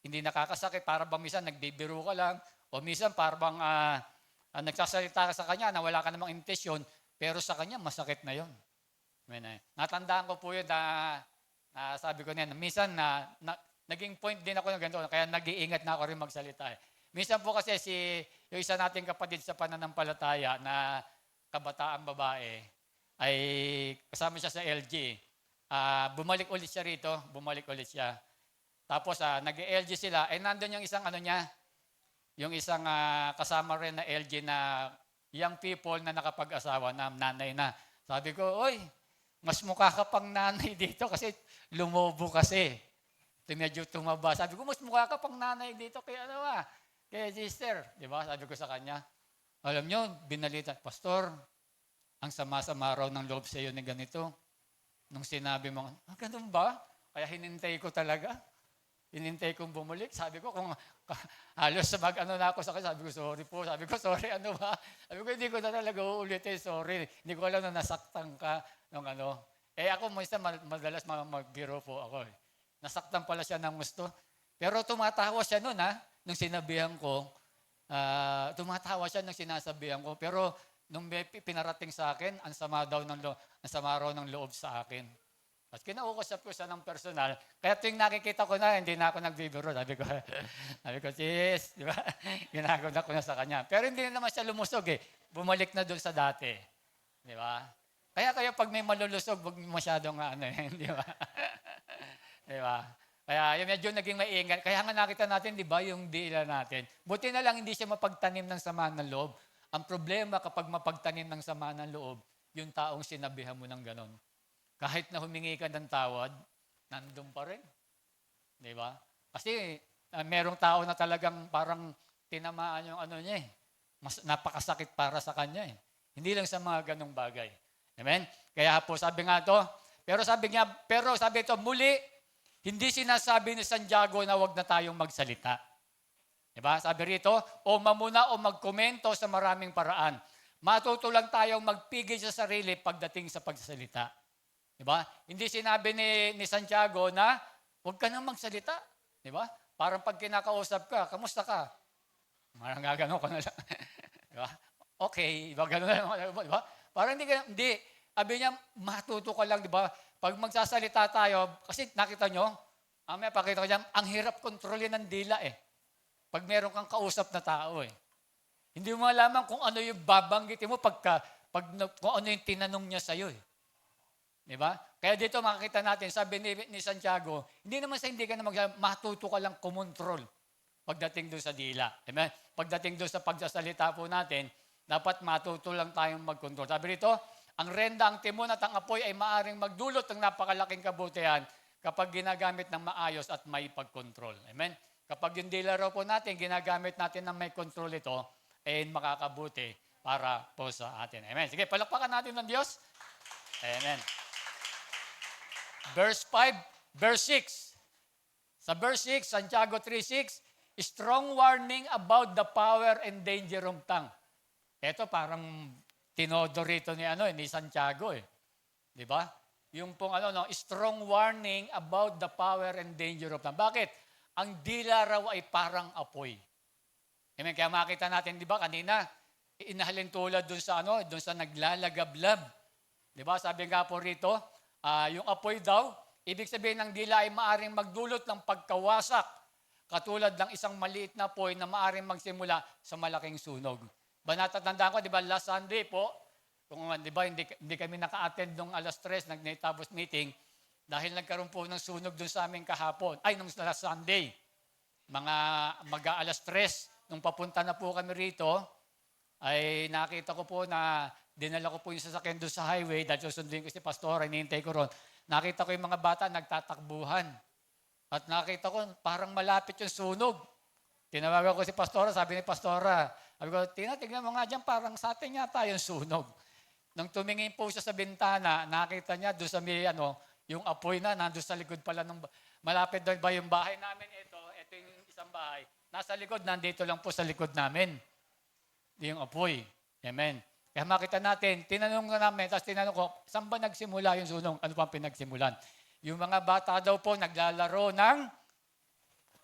nakakasakit, para bang minsan nagbibiro ka lang, o minsan para bang nagsasalita ka sa kanya na wala ka namang intensyon, pero sa kanya masakit na yon. Natandaan ko po yun na sabi ko niyan, minsan naging point din ako ng ganito, kaya nag-iingat na ako rin magsalita. Minsan po kasi yung isa nating kapatid sa pananampalataya na kabataang babae, ay kasama siya sa LG. Bumalik ulit siya. Tapos nag-LG sila, nandun yung isang yung isang kasama rin na LG na young people na nakapag-asawa na nanay na. Sabi ko, oy, mas mukha ka pang nanay dito kasi lumobo kasi. Medyo tumaba. Sabi ko, mas mukha ka pang nanay dito kay sister. Diba? Sabi ko sa kanya, alam nyo, binalita, Pastor, ang sama-sama raw ng loob sa iyo ni ganito. Nung sinabi mo, ganun ba? Kaya hinintay ko talaga. Hinintay kong bumalik. Sabi ko, kung halos na ako sa kanya, sabi ko, sorry po. Sabi ko, sorry, ano ba? Sabi ko, hindi ko na talaga uulitin, sorry. Hindi ko alam na nasaktan ka ng ako, minsan madalas magbiro po ako. Nasaktan pala siya ng gusto. Pero tumatawa siya noon, nung sinabihan ko, tumatawa siya nung sinasabihan ko. Pero nung pinarating sa akin, ang sama raw ng loob sa akin. At kinausap ko siya ng personal. Kaya tuwing nakikita ko na, hindi na ako nagbibiro. Sabi ko, sis, di ba? Ginagawa ko na sa kanya. Pero hindi na naman siya lumusog Bumalik na doon sa dati. Di ba? Kaya pag may malulusog, huwag masyadong di ba? Di ba? Kaya medyo naging maingat. Kaya nga nakita natin, di ba, yung dila natin. Buti na lang hindi siya mapagtanim ng sama ng loob. Ang problema kapag mapagtanim ng sama ng loob, yung taong sinabihan mo ng ganon. Kahit na humingi ka ng tawad, nandun pa rin. Di ba? Kasi merong tao na talagang parang tinamaan yung niya Mas napakasakit para sa kanya Hindi lang sa mga ganong bagay. Amen? Kaya po sabi nga to, pero sabi ito, muli, hindi sinasabi ni Santiago na wag na tayong magsalita. Diba? Sabi rito, o mamuna o magkomento sa maraming paraan. Matuto lang tayong magpigil sa sarili pagdating sa pagsasalita. Diba? Hindi sinabi ni Santiago na huwag ka nang magsalita. Diba? Parang pag kinakausap ka, kamusta ka? Parang gagano ka na lang. Diba? Okay, diba? Gano'n na lang. Diba? Parang hindi. Sabi niya, matuto ka lang, diba? Pag magsasalita tayo, kasi nakita nyo, pakita ko dyan, ang hirap kontrolin ng dila Pag meron kang kausap na tao Hindi mo malaman kung ano yung babanggitin mo kung ano yung tinanong niya sa'yo Diba? Kaya dito makikita natin, sabi ni Santiago, hindi naman hindi ka na matuto ka lang kumontrol pagdating doon sa dila. Amen? Pagdating doon sa pagsasalita po natin, dapat matuto lang tayong magkontrol. Sabi rito, ang renda, ang timon at ang apoy ay maaring magdulot ng napakalaking kabutihan kapag ginagamit ng maayos at may pagkontrol. Amen? Kapag yung dila raw po natin, ginagamit natin ng may control ito, makakabuti para po sa atin. Amen? Sige, palakpakan natin ng Diyos. Amen. Verse 5, verse 6. Sa verse 6, Santiago 3:6, strong warning about the power and danger of tongue. Ito parang tinodo rito ni Santiago Di ba? Yung pong strong warning about the power and danger of tongue. Bakit? Ang dila raw ay parang apoy. Amen. Kaya makita natin, di ba, kanina, inahalin tulad dun sa naglalagablab. Di ba? Sabi nga po rito, yung apoy daw, ibig sabihin ng dila ay maaring magdulot ng pagkawasak, katulad ng isang maliit na apoy na maaring magsimula sa malaking sunog. Natatandaan ko, di ba, last Sunday po, kung di ba, hindi kami naka-attend nung 3:00, nag-tapos meeting, dahil nagkaroon po ng sunog dun sa amin nung last Sunday. Mga mag-3:00, nung papunta na po kami rito, ay nakita ko po na dinala ko po yung sasakyan doon sa highway dahil susunduin ko si Pastora, hinihintay ko ron. Nakita ko yung mga bata nagtatakbuhan. At nakita ko parang malapit yung sunog. Tinawagan ko si Pastora, sabi ni Pastora, sabi ko, tingnan mo nga dyan, parang sa atin yata yung sunog. Nang tumingin po siya sa bintana, nakita niya doon sa may, yung apoy na, nandun sa likod pala, malapit doon ba yung bahay namin, ito yung isa isang bahay, nasa likod, nandito lang po sa likod namin. Yung apoy. Amen. Kaya makita natin, tinanong na namin, tapos tinanong ko, saan ba nagsimula yung sunog? Ano pa pinagsimulan? Yung mga bata daw po naglalaro ng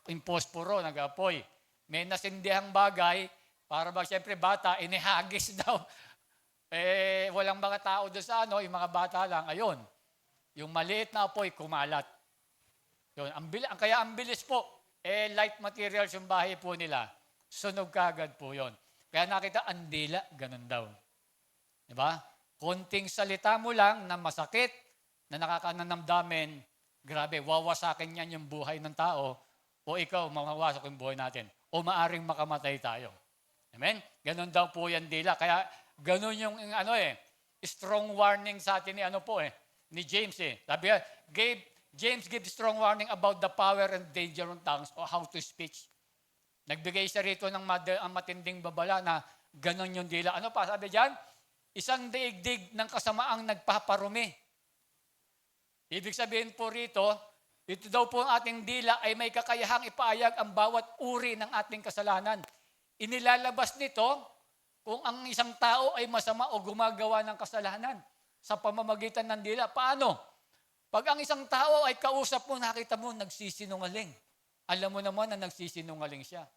imposporo, nag-apoy. May nasindihang bagay, para ba siyempre bata, inihagis daw. Walang mga tao doon sa yung mga bata lang, ayun. Yung maliit na apoy, kumalat. Yun, kaya ang bilis po, light materials yung bahay po nila. Sunog kagad po yon. Kaya nakita, ang dila, ganun daw. Diba? Konting salita mo lang na masakit, na nakakanamdamin, grabe, wawasakin yan yung buhay ng tao, o ikaw, mawawasak yung buhay natin. O maaring makamatay tayo. Amen? Ganun daw po yan dila. Kaya, ganun yung, strong warning sa atin ni James Sabi James gives strong warning about the power and danger of tongues or how to speech. Nagbigay siya rito ng matinding babala na ganon yung dila. Ano pa sabi diyan? Isang daigdig ng kasamaang nagpaparumi. Ibig sabihin po rito, ito daw po ang ating dila ay may kakayahang ipaayag ang bawat uri ng ating kasalanan. Inilalabas nito kung ang isang tao ay masama o gumagawa ng kasalanan sa pamamagitan ng dila. Paano? Pag ang isang tao ay kausap mo, nakita mo, nagsisinungaling. Alam mo naman na nagsisinungaling siya.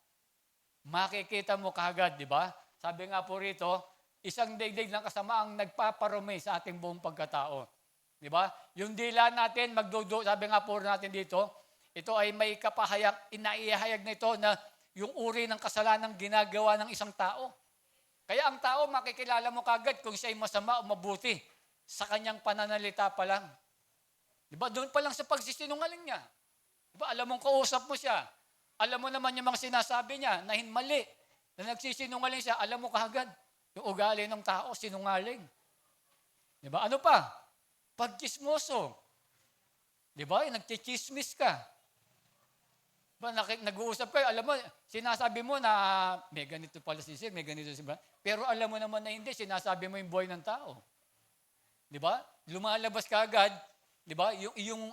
Makikita mo kaagad, di ba? Sabi nga po rito, isang daigdig ng kasamaang nagpaparumi sa ating buong pagkatao. Di ba? Yung dila natin, sabi nga po natin dito, ito ay may kapahayag, inaihayag na ito na yung uri ng kasalanang ginagawa ng isang tao. Kaya ang tao, makikilala mo kaagad kung siya ay masama o mabuti sa kanyang pananalita pa lang. Diba? Doon pa lang sa pagsisinungaling niya. Diba? Alam mong kausap mo siya. Alam mo naman yung mga sinasabi niya na mali. Na nagsisinungaling siya, alam mo kaagad. Yung ugali ng tao, sinungaling. Diba? Ano pa? Pagchismoso. Diba? Nagchichismis ka. Diba? Nag-uusap kayo, alam mo, sinasabi mo na may ganito pala si Sir, may ganito si Sir. Pero alam mo naman na hindi, sinasabi mo yung buhay ng tao. Diba? Lumalabas kaagad. Diba? Yung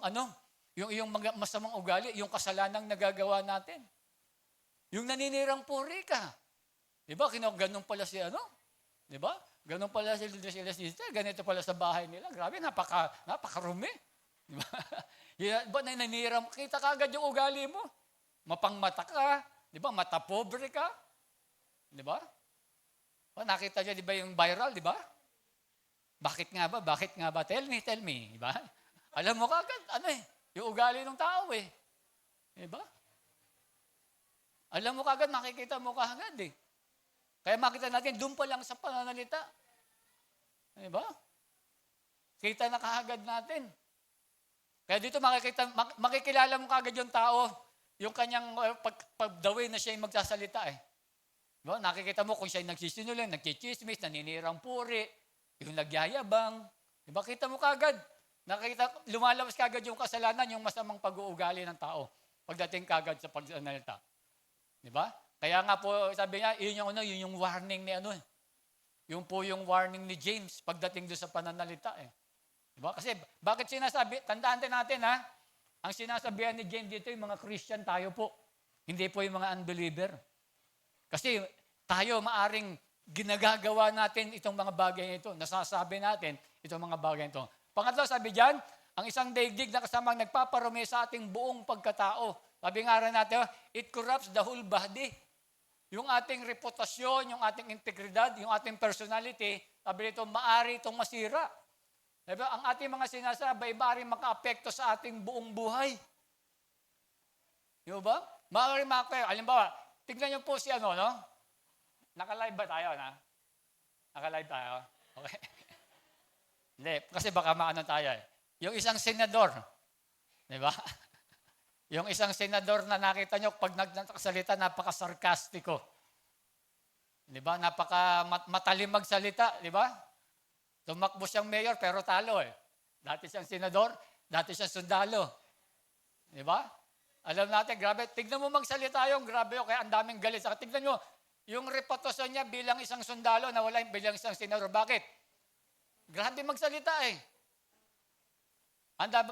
mga masamang ugali, yung kasalanang nagagawa natin. Yung naninirang puri ka. Diba? Ganun pala si Diba? Ganun pala si sister, ganito pala sa bahay nila. Grabe, napakarumi. Diba? Diba? Naninirang, kita ka agad yung ugali mo. Mapangmata ka. Diba? Mata pobre ka. Diba? Nakita niyo, diba yung viral, diba? Bakit nga ba? Tell me. Diba? Alam mo kagad, yung ugali ng tao Diba? Alam mo kagad, nakikita mo kagad Kaya makita natin, doon pa lang sa pananalita. Diba? Kita na kagad natin. Kaya dito makikilala mo kagad yung tao, yung kanyang the way na siya yung magsasalita Diba? Nakikita mo kung siya yung nagsisinungaling, nagchichismis, naninirang puri, yung nagyayabang. Diba? Kita mo kagad. Lumalabas kagad yung kasalanan, yung masamang pag-uugali ng tao pagdating kagad sa pagsanalita. Di ba? Kaya nga po, sabi niya, yun yung warning ni Yung po yung warning ni James pagdating doon sa pananalita Di ba? Kasi bakit sinasabi, tandaan natin ang sinasabihan ni James dito, yung mga Christian tayo po. Hindi po yung mga unbeliever. Kasi tayo maaring ginagagawa natin itong mga bagay ito. Nasasabi natin itong mga bagay ito. Pangatlo, sabi diyan, ang isang daigdig na kasamang nagpaparumi sa ating buong pagkatao. Sabi nga rin natin, it corrupts the whole body. Yung ating reputasyon, yung ating integridad, yung ating personality, sabi nito, maari itong masira. Diba? Ang ating mga sinasabi, maari maka-apekto sa ating buong buhay. Diba ba? Maari halimbawa, tignan niyo po si Naka-live ba tayo, Naka-live tayo? Okay. Hindi, kasi baka tayo Yung isang senador, di ba? Yung isang senador na nakita nyo, pag nagsasalita, napaka-sarkastiko. Di ba? Matalim magsalita, di ba? Tumakbo siyang mayor, pero talo Dati siyang senador, dati siyang sundalo. Di ba? Alam natin, grabe. Tignan mo magsalita grabe kaya ang daming galit. Tignan nyo, yung reputasyon niya bilang isang sundalo, nawala bilang isang senador. Bakit? Grabe magsalita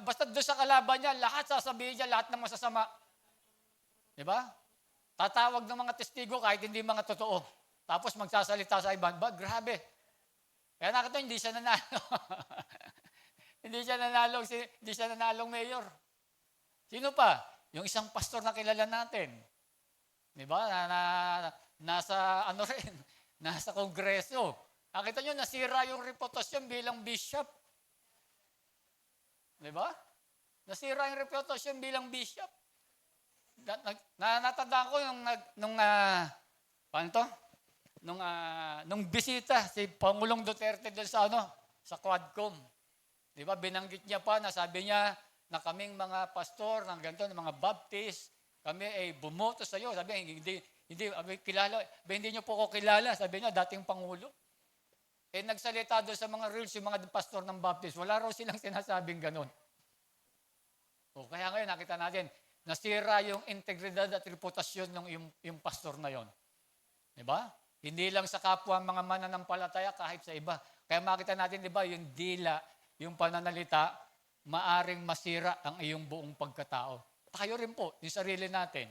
Basta doon sa kalaban niya, lahat sasabihin niya, lahat ng masasama. Di ba? Tatawag ng mga testigo kahit hindi mga totoo. Tapos magsasalita sa iba. Grabe. Kaya nakita hindi siya nanalo. Hindi siya nanalong mayor. Sino pa? Yung isang pastor na kilala natin. Di ba? Nasa ano rin, nasa kongreso. Nakita nyo, nasira yung reputasyon bilang bishop. Di ba? Nasira yung reputasyon bilang bishop. Natandaan ko nung bisita si Pangulong Duterte doon sa Quadcom. Di ba? Binanggit niya pa na sabi niya na kaming mga pastor ng ganito, ng mga Baptist, kami ay bumoto sa iyo. Sabi niya, hindi niyo po ako kilala. Sabi niya, dating Pangulo. Nagsalita doon sa mga rules yung mga pastor ng Baptist. Wala raw silang sinasabing ganun. Kaya ngayon nakita natin, nasira yung integridad at reputasyon ng yung pastor na yon. Di ba? Hindi lang sa kapwa mga mananampalataya, kahit sa iba. Kaya makita natin, di ba, yung dila, yung pananalita, maaring masira ang iyong buong pagkatao. Tayo rin po, yung sarili natin.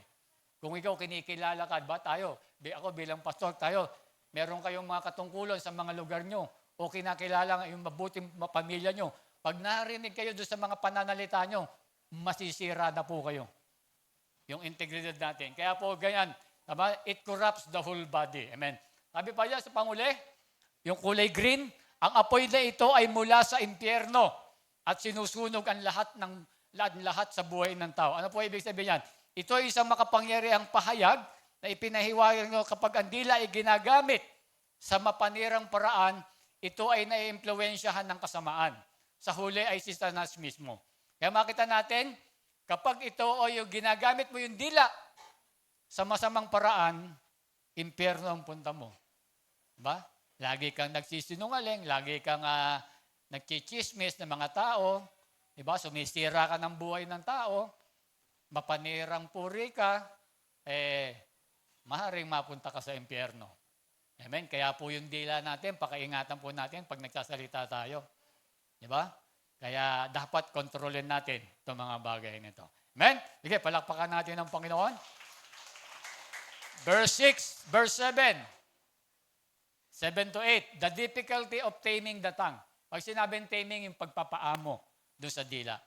Kung ikaw kinikilala ka, ba tayo, ako bilang pastor, tayo, meron kayong mga katungkulan sa mga lugar nyo, o kinakilala yung mabuting pamilya nyo. Pag narinig kayo doon sa mga pananalita nyo, masisira na po kayo. Yung integridad natin. Kaya po ganyan, it corrupts the whole body. Amen. Sabi pa niya sa panguli, yung kulay green, ang apoy na ito ay mula sa impyerno at sinusunog ang lahat sa buhay ng tao. Ano po ibig sabihin yan? Ito ay isang makapangyarihang pahayag na ipinahiwagan nyo kapag ang dila ay ginagamit sa mapanirang paraan, ito ay naiimpluwensyahan ng kasamaan. Sa huli ay si Satanas mismo. Kaya makita natin, kapag ito o yung ginagamit mo yung dila sa masamang paraan, impyerno ang punta mo. Diba? Lagi kang nagsisinungaling, lagi kang nagchichismis ng mga tao, diba? Sumisira ka ng buhay ng tao, mapanirang puri ka, maaaring mapunta ka sa impyerno. Amen? Kaya po yung dila natin, pakaingatan po natin pag nagsasalita tayo. Diba? Kaya dapat kontrolin natin itong mga bagay nito. Amen? Sige, palakpakan natin ang Panginoon. Verse 6, verse 7. 7 to 8. The difficulty of taming the tongue. Pag sinabing taming, yung pagpapaamo doon sa dila.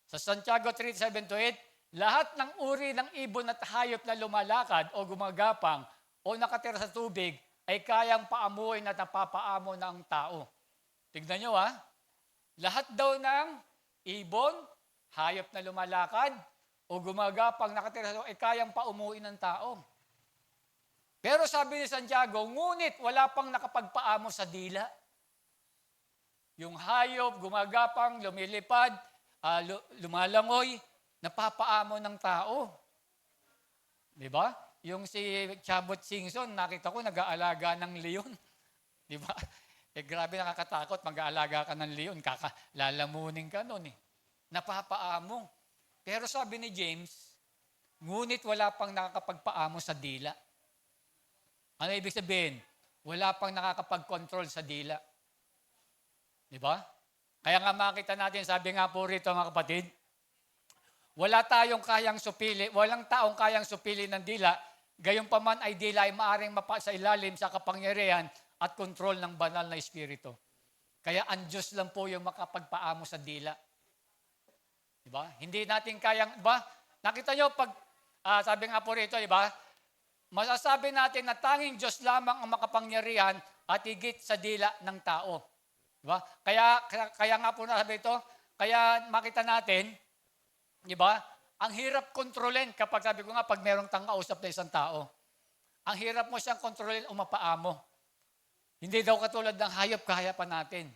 Sa Santiago 3, 7 to 8, lahat ng uri ng ibon at hayop na lumalakad o gumagapang o nakatira sa tubig ay kayang paamuin at napapaamo ng tao. Tignan nyo lahat daw ng ibon, hayop na lumalakad o gumagapang nakatira sa tubig ay kayang paumuin ng tao. Pero sabi ni Santiago, ngunit wala pang nakapagpaamo sa dila. Yung hayop, gumagapang, lumilipad, lumalangoy, napapaamo ng tao. Di ba? Yung si Chabot Singson, nakita ko, nag-aalaga ng leon. Di ba? Grabe nakakatakot, mag-aalaga ka ng leon, lalamunin ka nun Napapaamo. Pero sabi ni James, ngunit wala pang nakakapagpaamo sa dila. Ano ibig sabihin? Wala pang nakakapag-control sa dila. Di ba? Kaya nga makita natin, sabi nga po rito mga kapatid, walang taong kayang supili ng dila, gayunpaman ay dila ay maaring sa ilalim sa kapangyarihan at kontrol ng banal na espiritu. Kaya ang Diyos lang po yung makapagpaamo sa dila. Di ba? Hindi natin kayang, di ba? Nakita nyo, sabi nga po rito, di ba? Masasabi natin na tanging Diyos lamang ang makapangyarihan at higit sa dila ng tao. Diba? Kaya nga po nasabi ito, kaya makita natin, di ba? Ang hirap kontrolin kapag sabi ko nga, pag merong kausap na isang tao, ang hirap mo siyang kontrolin o mapaamo. Hindi daw katulad ng hayop, kaya pa natin.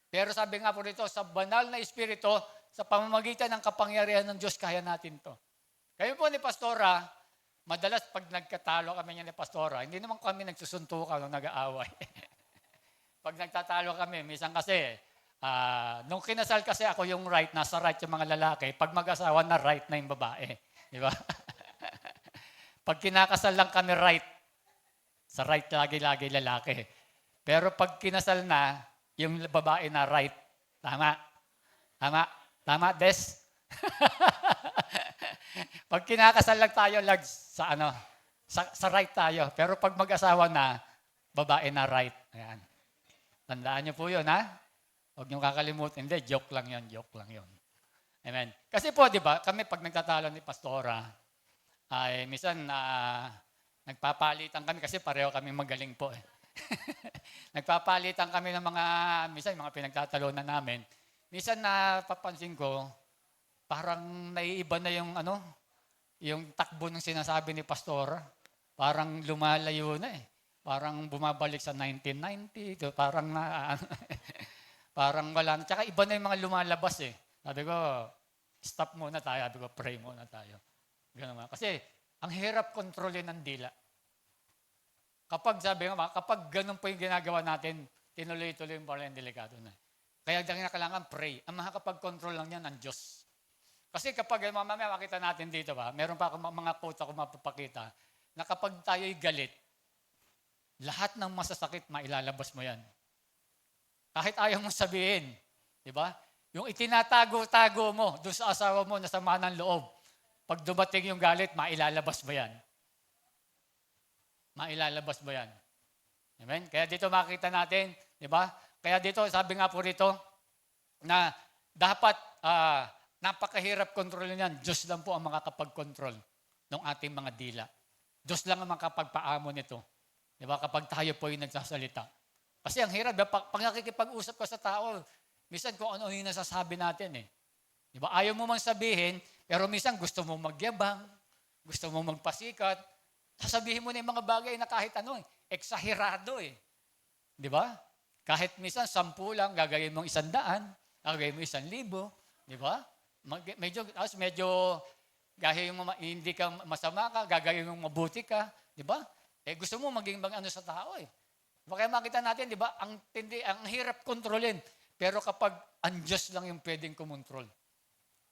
Pero sabi nga po dito, sa banal na espiritu, sa pamamagitan ng kapangyarihan ng Diyos, kaya natin to. Kayo po ni Pastora, madalas pag nagkatalo kami niya ni Pastora, hindi naman kami nagsusuntukan o nag-aaway. Pag nagtatalo kami, minsan kasi, nung kinasal kasi ako yung right, nasa right yung mga lalaki, pag mag-asawa na right na yung babae. Di ba? Pag kinakasal lang kami right, sa right lagi-lagi lalaki. Pero pag kinasal na, yung babae na right, tama? Tama? Tama, Des? Pag kinakasal lang tayo, lags, sa Sa right tayo. Pero pag mag-asawa na, babae na right. Ayan. Tandaan niyo po yun, ha? Huwag niyo kakalimutan. Hindi, joke lang yun, joke lang yun. Amen. Kasi po, di ba, kami pag nagtatalo ni Pastora, ay minsan nagpapalitan kami kasi pareho kami magaling po eh. Nagpapalitan kami ng minsan mga pinagtatalunan namin. Minsan napapansin ko, parang naiiba na yung takbo ng sinasabi ni Pastor. Parang lumalayo na eh. Parang bumabalik sa 1990. Parang parang wala na. Tsaka iba na yung mga lumalabas eh. Sabi ko, stop muna tayo. Sabi ko, pray muna tayo. Ganun. Kasi ang hirap kontrolin ng dila. Kapag ganun po yung ginagawa natin, tinuloy-tuloy yung parang delikado na. Kaya kailangan pray. Ang makakapag-control lang yan ang Diyos. Kasi kapag mamaya makita natin dito meron pa mga quote ako mapapakita, na kapag tayo'y galit, lahat ng masasakit mailalabas mo yan. Kahit ayaw mong sabihin, di ba? Yung itinatago-tago mo doon sa asawa mo na sama ng loob, pag dumating yung galit, mailalabas mo yan. Mailalabas mo yan. Amen? Kaya dito makita natin, di ba? Kaya dito, sabi nga po rito, na dapat napakahirap kontrolin yan. Diyos lang po ang makakapag-control ng ating mga dila. Diyos lang ang makapagpaamo nito. Di ba? Kapag tayo po yung nagsasalita. Kasi ang hirap, pag nakikipag-usap ka sa tao, minsan kung ano yung nasasabi natin eh. Di ba? Ayaw mo mang sabihin, pero minsan gusto mo magyabang, gusto mo magpasikat, sasabihin mo na yung mga bagay na kahit eksahirado eh. Di ba? Kahit minsan 10 lang, gagawin mong 100, gagawin mo 1,000. Di ba? Medyo gagawin mo, hindi ka masama ka, gagawin mo mabuti ka. Di ba? Gusto mo maging sa tao eh. Kaya makita natin, di ba? Ang hirap kontrolin. Pero kapag ang Diyos lang yung pwedeng kumontrol.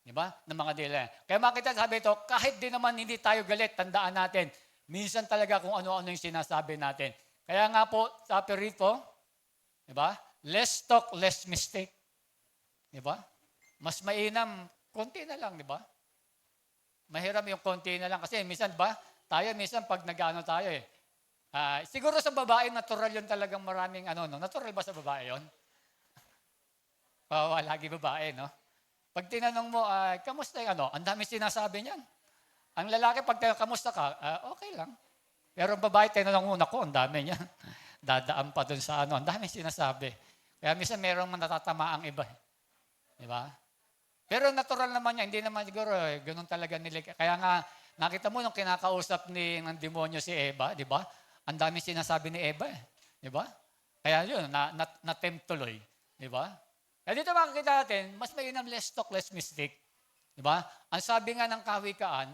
Di ba? Ng mga dila. Kaya makita, sabi ito, kahit di naman hindi tayo galit, tandaan natin, minsan talaga kung ano-ano yung sinasabi natin. Kaya nga po, sabi rito, di ba? Less talk, less mistake. Di ba? Mas mainam, konti na lang, di ba? Mahirap yung konti na lang. Kasi minsan ba, minsan pag nag-ano tayo eh, siguro sa babae, natural yun talagang maraming natural ba sa babae yun? Lagi babae, no? Pag tinanong mo, kamusta yung ang dami sinasabi niyan. Ang lalaki, pag kamusta ka, okay lang. Pero ang babae, tinanong mo, ang dami niyan. Dadaan pa dun sa ang dami sinasabi. Kaya minsan merong natatama ang iba. Di ba? Pero natural naman niya, hindi naman siguro, ganun talaga nila. Kaya nga, nakita mo nung kinakausap ng demonyo si Eva, di ba? Ang dami sinasabi ni Eva eh. Di ba? Kaya yun, na-tempt tuloy. Di ba? Kaya dito makikita natin, mas mainam less talk, less mistake. Di ba? Ang sabi nga ng kawikaan,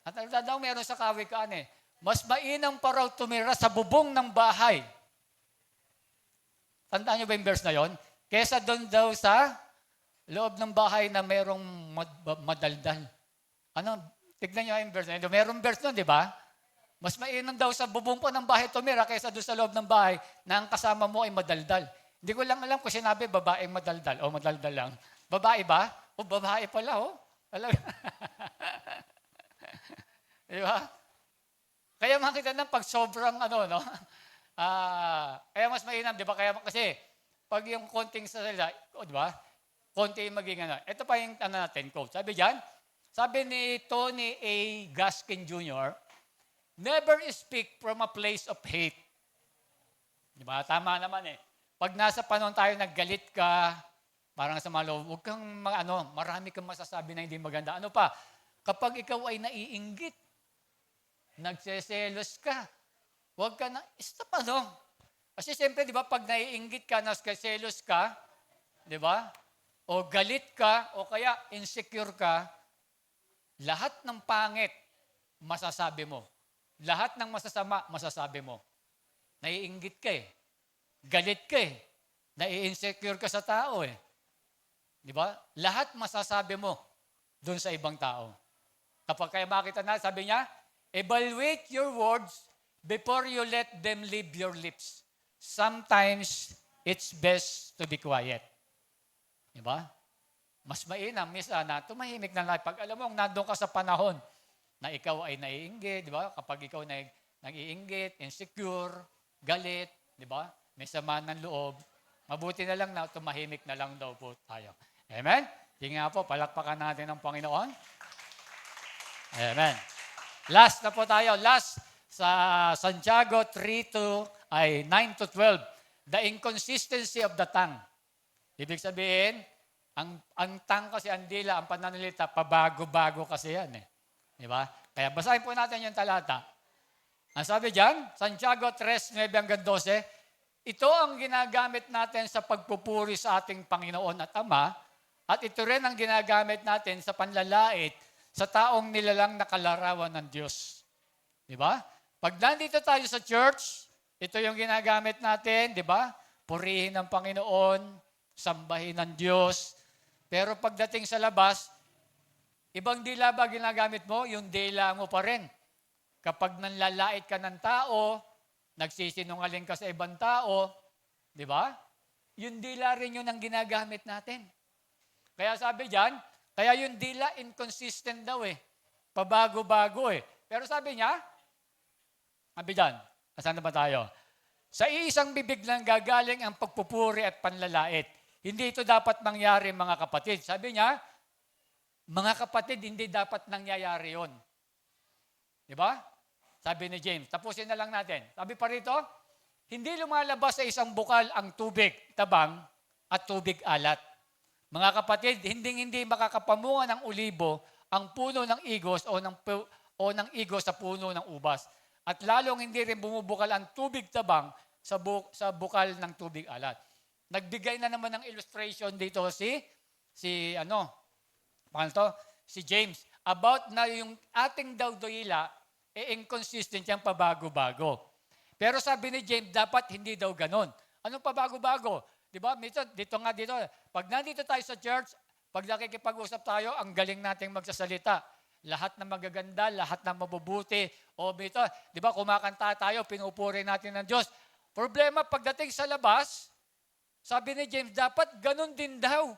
at daw meron sa kawikaan eh, mas mainam pa raw tumira sa bubong ng bahay. Tandaan niyo ba yung verse na yon? Kesa doon daw sa loob ng bahay na merong madaldal. Tignan niyo yung verse na yun. Merong verse nun, di ba? Mas mainam daw sa bubong po ng bahay tumira kaysa doon sa loob ng bahay na ang kasama mo ay madaldal. Hindi ko lang alam kung sinabi babaeng madaldal o madaldal lang. Babae ba? O babae pala, Talaga. Di ba? Kaya makita na pag sobrang kaya mas mainam, di ba? Kaya kasi pag yung konting salita, di ba? Konti yung maging Ito pa yung natin, quote. Sabi ni Tony A. Gaskin Jr., never speak from a place of hate. Di ba? Tama naman eh. Pag nasa panahon tayo, naggalit ka, parang sa malo, huwag kang, marami kang masasabi na hindi maganda. Ano pa? Kapag ikaw ay naiinggit, nagseselos ka, huwag ka na, stop Kasi siyempre, di ba, pag naiinggit ka, nagseselos ka, di ba? O galit ka, o kaya insecure ka, lahat ng pangit, masasabi mo. Lahat ng masasama, masasabi mo. Naiinggit ka eh. Galit ka eh. Nai-insecure ka sa tao eh. Di ba? Lahat masasabi mo doon sa ibang tao. Kapag kaya makita na, sabi niya, evaluate your words before you let them leave your lips. Sometimes, it's best to be quiet. Di ba? Mas mainam, na tumahimik na lang. Pag alam mo, nandun ka sa panahon na ikaw ay naiinggit, di ba? Kapag ikaw nag-iinggit, insecure, galit, di ba? May sama ng loob, mabuti na lang na tumahimik na lang daw po tayo. Amen? Sige nga po, palakpakan natin ang Panginoon. Amen. Last na po tayo. Last sa Santiago 9 to 12. The inconsistency of the tongue. Ibig sabihin, ang tongue kasi, ang dila, ang pananalita, pabago-bago kasi yan eh. Di ba? Kaya basahin po natin yung talata. Ang sabi dyan, Santiago 3:9-12, ito ang ginagamit natin sa pagpupuri sa ating Panginoon at Ama, at ito rin ang ginagamit natin sa panlalait sa taong nilalang na kalarawan ng Diyos. Di ba? Pag nandito tayo sa church, ito yung ginagamit natin, di ba? Purihin ang Panginoon, sambahin ang Diyos. Pero pagdating sa labas, ibang dila ba ginagamit mo? Yung dila mo pa rin. Kapag nanlalait ka ng tao, nagsisinungaling ka sa ibang tao, di ba? Yung dila rin yun ang ginagamit natin. Kaya sabi dyan, kaya yung dila inconsistent daw eh. Pabago-bago eh. Pero sabi niya, sabi dyan, asan na ba tayo? Sa iisang bibig lang gagaling ang pagpupuri at panlalait. Hindi ito dapat mangyari, mga kapatid. Sabi niya, mga kapatid, hindi dapat nangyayari yun. Di ba? Sabi ni James. Tapusin na lang natin. Sabi pa rito, hindi lumalabas sa isang bukal ang tubig tabang at tubig alat. Mga kapatid, hindi makakapamunga ng ulibo ang puno ng igos o ng igos sa puno ng ubas. At lalong hindi rin bumubukal ang tubig tabang sa bukal ng tubig alat. Nagbigay na naman ng illustration dito si James about na yung ating daw doyila inconsistent yung pabago-bago. Pero sabi ni James, dapat hindi daw ganon. Anong pabago-bago? Diba? Dito, pag nandito tayo sa church, pag nakikipag-usap tayo, ang galing nating magsasalita. Lahat na magaganda, lahat na mabubuti. O dito, diba, kumakanta tayo, pinupuri natin ng Diyos. Problema, pagdating sa labas, sabi ni James, dapat ganon din daw.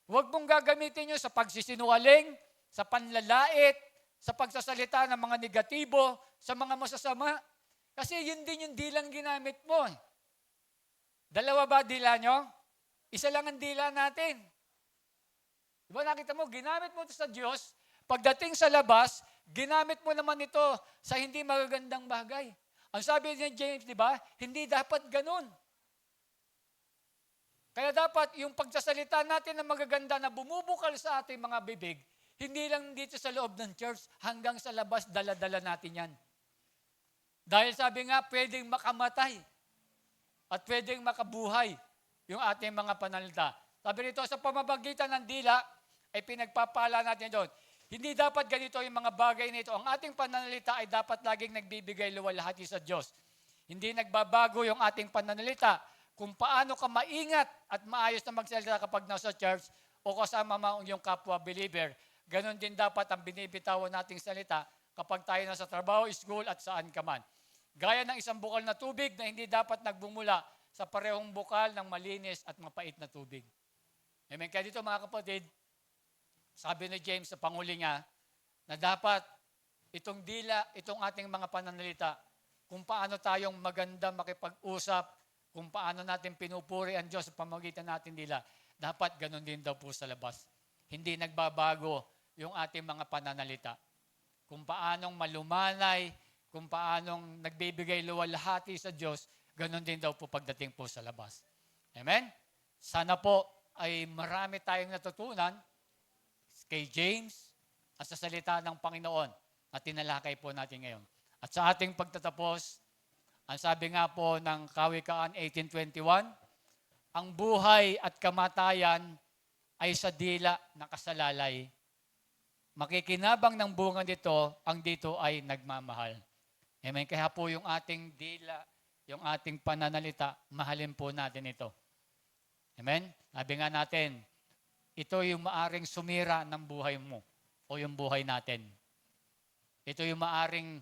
Huwag mong gagamitin nyo sa pagsisinungaling, sa panlalait, sa pagsasalita ng mga negatibo, sa mga masasama. Kasi yun din yung dilang ginamit mo. Dalawa ba dila nyo? Isa lang ang dila natin. Diba nakita mo, ginamit mo ito sa Diyos, pagdating sa labas, ginamit mo naman ito sa hindi magagandang bagay. Ang sabi ni James, di ba, hindi dapat ganun. Kaya dapat yung pagsasalita natin ng magaganda na bumubukal sa ating mga bibig, hindi lang dito sa loob ng church, hanggang sa labas, dala-dala natin yan. Dahil sabi nga, pwedeng makamatay at pwedeng makabuhay yung ating mga panalita. Sabi rito, sa pamamagitan ng dila, ay pinagpapala natin doon. Hindi dapat ganito yung mga bagay nito. Ang ating pananalita ay dapat laging nagbibigay luwalhati sa Diyos. Hindi nagbabago yung ating pananalita kung paano ka maingat at maayos na magsalita kapag nasa church o kasama mo yung kapwa-believer. Ganon din dapat ang binibitawan nating salita kapag tayo nasa trabaho, school at saan ka man. Gaya ng isang bukal na tubig na hindi dapat nagbumula sa parehong bukal ng malinis at mapait na tubig. Amen. Kaya dito mga kapatid, sabi ni James sa panguli niya, na dapat itong dila, itong ating mga pananalita, kung paano tayong maganda makipag-usap, kung paano natin pinupuri ang Diyos sa pamamagitan natin dila, dapat ganun din daw po sa labas. Hindi nagbabago yung ating mga pananalita. Kung paanong malumanay, kung paanong nagbibigay luwalhati sa Diyos, ganun din daw po pagdating po sa labas. Amen? Sana po ay marami tayong natutunan kay James at sa salita ng Panginoon na tinalakay po natin ngayon. At sa ating pagtatapos, ang sabi nga po ng Kawikaan 18:21, ang buhay at kamatayan ay sa dila na kasalalay. Makikinabang ng bunga nito, ang dito ay nagmamahal. Amen. Kaya po yung ating dila, yung ating pananalita, mahalin po natin ito. Amen. Sabi nga natin, ito yung maaring sumira ng buhay mo o yung buhay natin. Ito yung maaring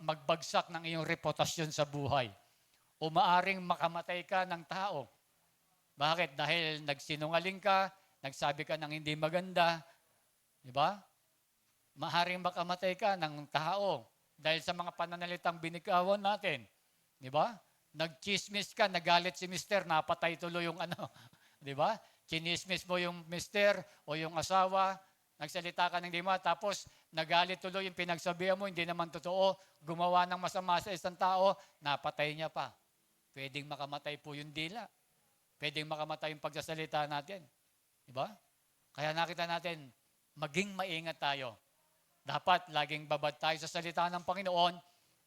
magbagsak ng iyong reputasyon sa buhay. O maaring makamatay ka ng tao. Bakit? Dahil nagsinungaling ka, nagsabi ka ng hindi maganda. Di ba? Maharing makamatay ka ng tao dahil sa mga pananalitang binikawan natin. Di ba? Nagchismis ka, nagalit si mister, napatay tuloy yung ano. Di ba? Chinismis mo yung mister o yung asawa, nagsalita ka ng di ma, tapos nagalit tuloy yung pinagsabihan mo, hindi naman totoo, gumawa ng masama sa isang tao, napatay niya pa. Pwedeng makamatay po yung dila. Pwedeng makamatay yung pagsasalita natin. Di ba? Kaya nakita natin, maging maingat tayo. Dapat laging babad tayo sa salita ng Panginoon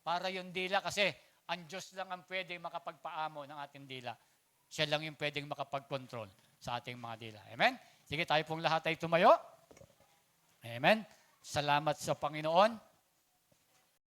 para yung dila, kasi ang Diyos lang ang pwedeng makapagpaamo ng ating dila. Siya lang yung pwedeng makapag-control sa ating mga dila. Amen? Sige, tayo pong lahat ay tumayo. Amen? Salamat sa Panginoon.